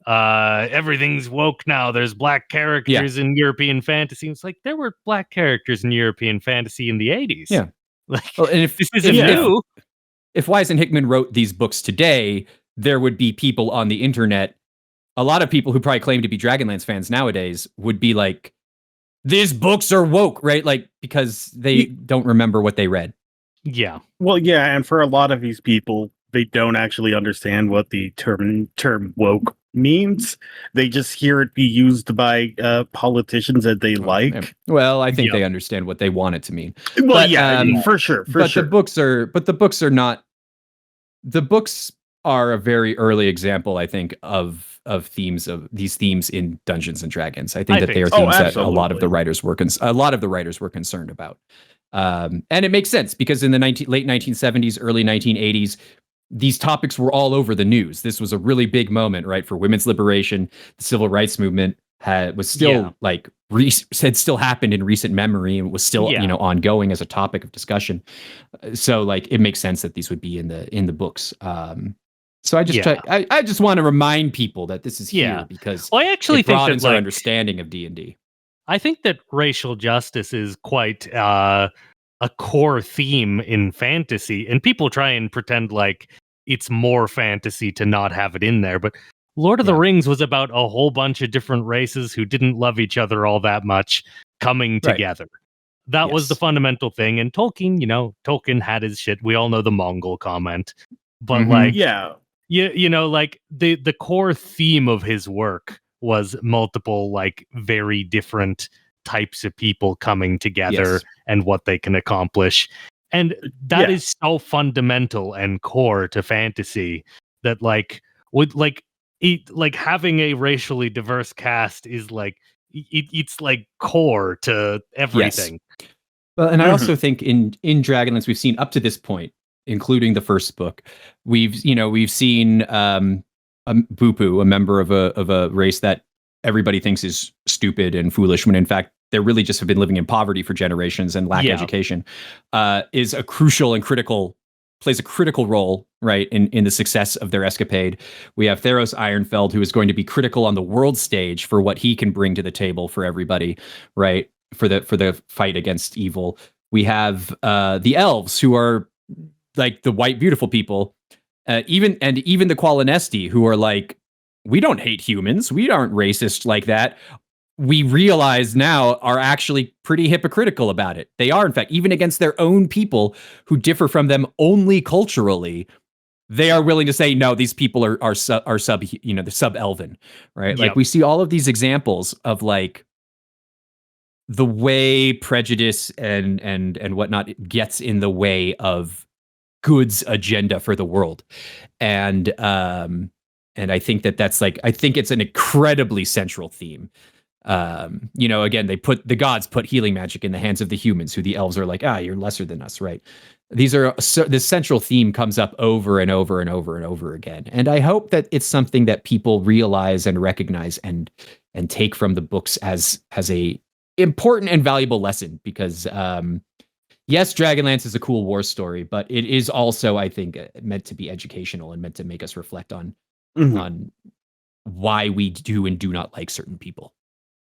everything's woke now. There's black characters in European fantasy. It's like, there were black characters in European fantasy in the 80s. Yeah. Like, well, and if this isn't new. If Wise and Hickman wrote these books today, there would be people on the internet, a lot of people who probably claim to be Dragonlance fans nowadays would be like, these books are woke, right? Like, because they don't remember what they read. Yeah. Well, yeah, and for a lot of these people, they don't actually understand what the term woke means. They just hear it be used by politicians that they like. Yeah. Well, I think they understand what they want it to mean. Well, for sure. The books are not. The books are a very early example, I think, of themes of these themes in Dungeons and Dragons. I think they are themes that a lot of the writers were concerned about. And it makes sense because in the late 1970s, early 1980s, these topics were all over the news. This was a really big moment, right, for women's liberation. The civil rights movement was still had still happened in recent memory and was still ongoing as a topic of discussion. So, like, it makes sense that these would be in the books. So I just want to remind people that this is here because I actually it think broadens that, like, our understanding of D&D. I think that racial justice is quite a core theme in fantasy, and people try and pretend like it's more fantasy to not have it in there. But Lord of the Rings was about a whole bunch of different races who didn't love each other all that much coming together. That was the fundamental thing. And Tolkien had his shit. We all know the Mongol comment, but like the core theme of his work was multiple, like, very different types of people coming together and what they can accomplish. And that is so fundamental and core to fantasy that, like, having a racially diverse cast is like it's like core to everything. Yes. Well, and I also think in Dragonlance we've seen up to this point, including the first book, we've seen Bupu, a member of a race that everybody thinks is stupid and foolish, when in fact they really just have been living in poverty for generations and lack education, is a crucial and plays a critical role, right, in the success of their escapade. We have Theros Ironfeld, who is going to be critical on the world stage for what he can bring to the table for everybody, right, for the fight against evil. We have the elves, who are like the white beautiful people, even the Qualinesti, who are like, we don't hate humans, we aren't racist like that. We realize now are actually pretty hypocritical about it. They are, in fact, even against their own people who differ from them only culturally, they are willing to say, no, these people are sub-Elven, right? Like, we see all of these examples of, like, the way prejudice and whatnot gets in the way of Good's agenda for the world. And I think that's like, I think it's an incredibly central theme. Again, the gods put healing magic in the hands of the humans, who the elves are like, you're lesser than us, right? This central theme comes up over and over and over and over again. And I hope that it's something that people realize and recognize and take from the books as a important and valuable lesson, because yes, Dragonlance is a cool war story, but it is also, I think, meant to be educational and meant to make us reflect on why we do and do not like certain people,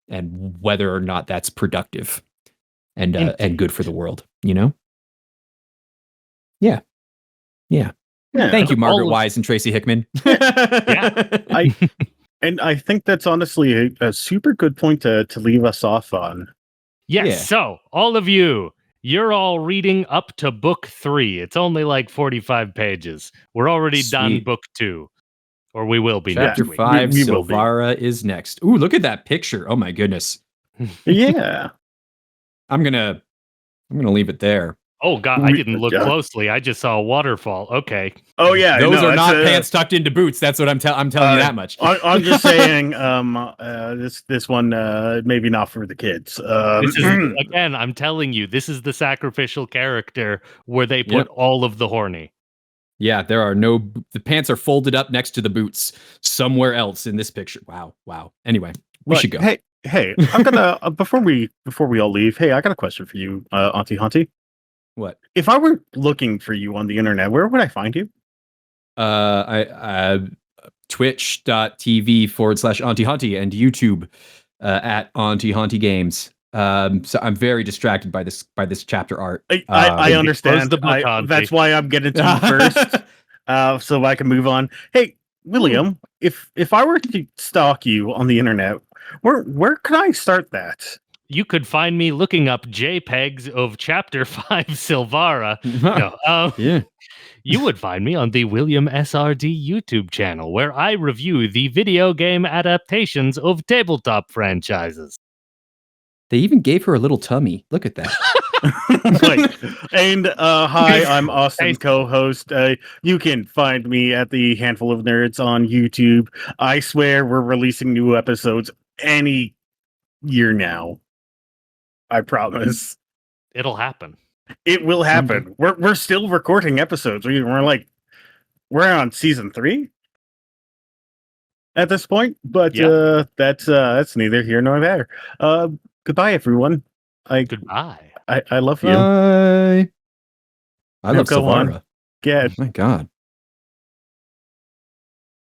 and whether or not that's productive. and good for the world. You know. Yeah. Thank you, Margaret Wise and Tracy Hickman. I think that's honestly a super good point to leave us off on. Yes. Yeah. So all of you, you're all reading up to book 3. It's only like 45 pages. We're already done Sweet. book 2, or we will be Chapter next week. 5, We will be. Silvara is next. Ooh, look at that picture. Oh my goodness. Yeah. I'm gonna leave it there. Oh God, I didn't look closely. I just saw a waterfall. Okay. Oh yeah. Those no, are not it's, pants tucked into boots. That's what I'm telling you that much. I'm just saying, this one maybe not for the kids. This is again, I'm telling you, this is the sacrificial character where they put all of the horny. Yeah, there are the pants are folded up next to the boots somewhere else in this picture. Wow. Anyway, we should go. Hey, I'm gonna before we all leave. Hey, I got a question for you, Auntie Hauntie. What? If I were looking for you on the internet, where would I find you? Twitch.tv/Auntie Hauntie and YouTube at Auntie Hauntie Games. So I'm very distracted by this chapter art. I understand. the book, That's why I'm getting to you first, so I can move on. Hey, William, if I were to stalk you on the internet, where can I start that? You could find me looking up JPEGs of Chapter 5 Silvara. Yeah. You would find me on the William SRD YouTube channel, where I review the video game adaptations of tabletop franchises. They even gave her a little tummy. Look at that. And hi, I'm Austin, co-host. You can find me at the Handful of Nerds on YouTube. I swear we're releasing new episodes any year now. I promise. It'll happen. It will happen. We're still recording episodes. We're on season 3 at this point, but that's neither here nor there. Goodbye, everyone. Goodbye. I love you. Bye. I love Go on. Silvara. Get. Oh my God.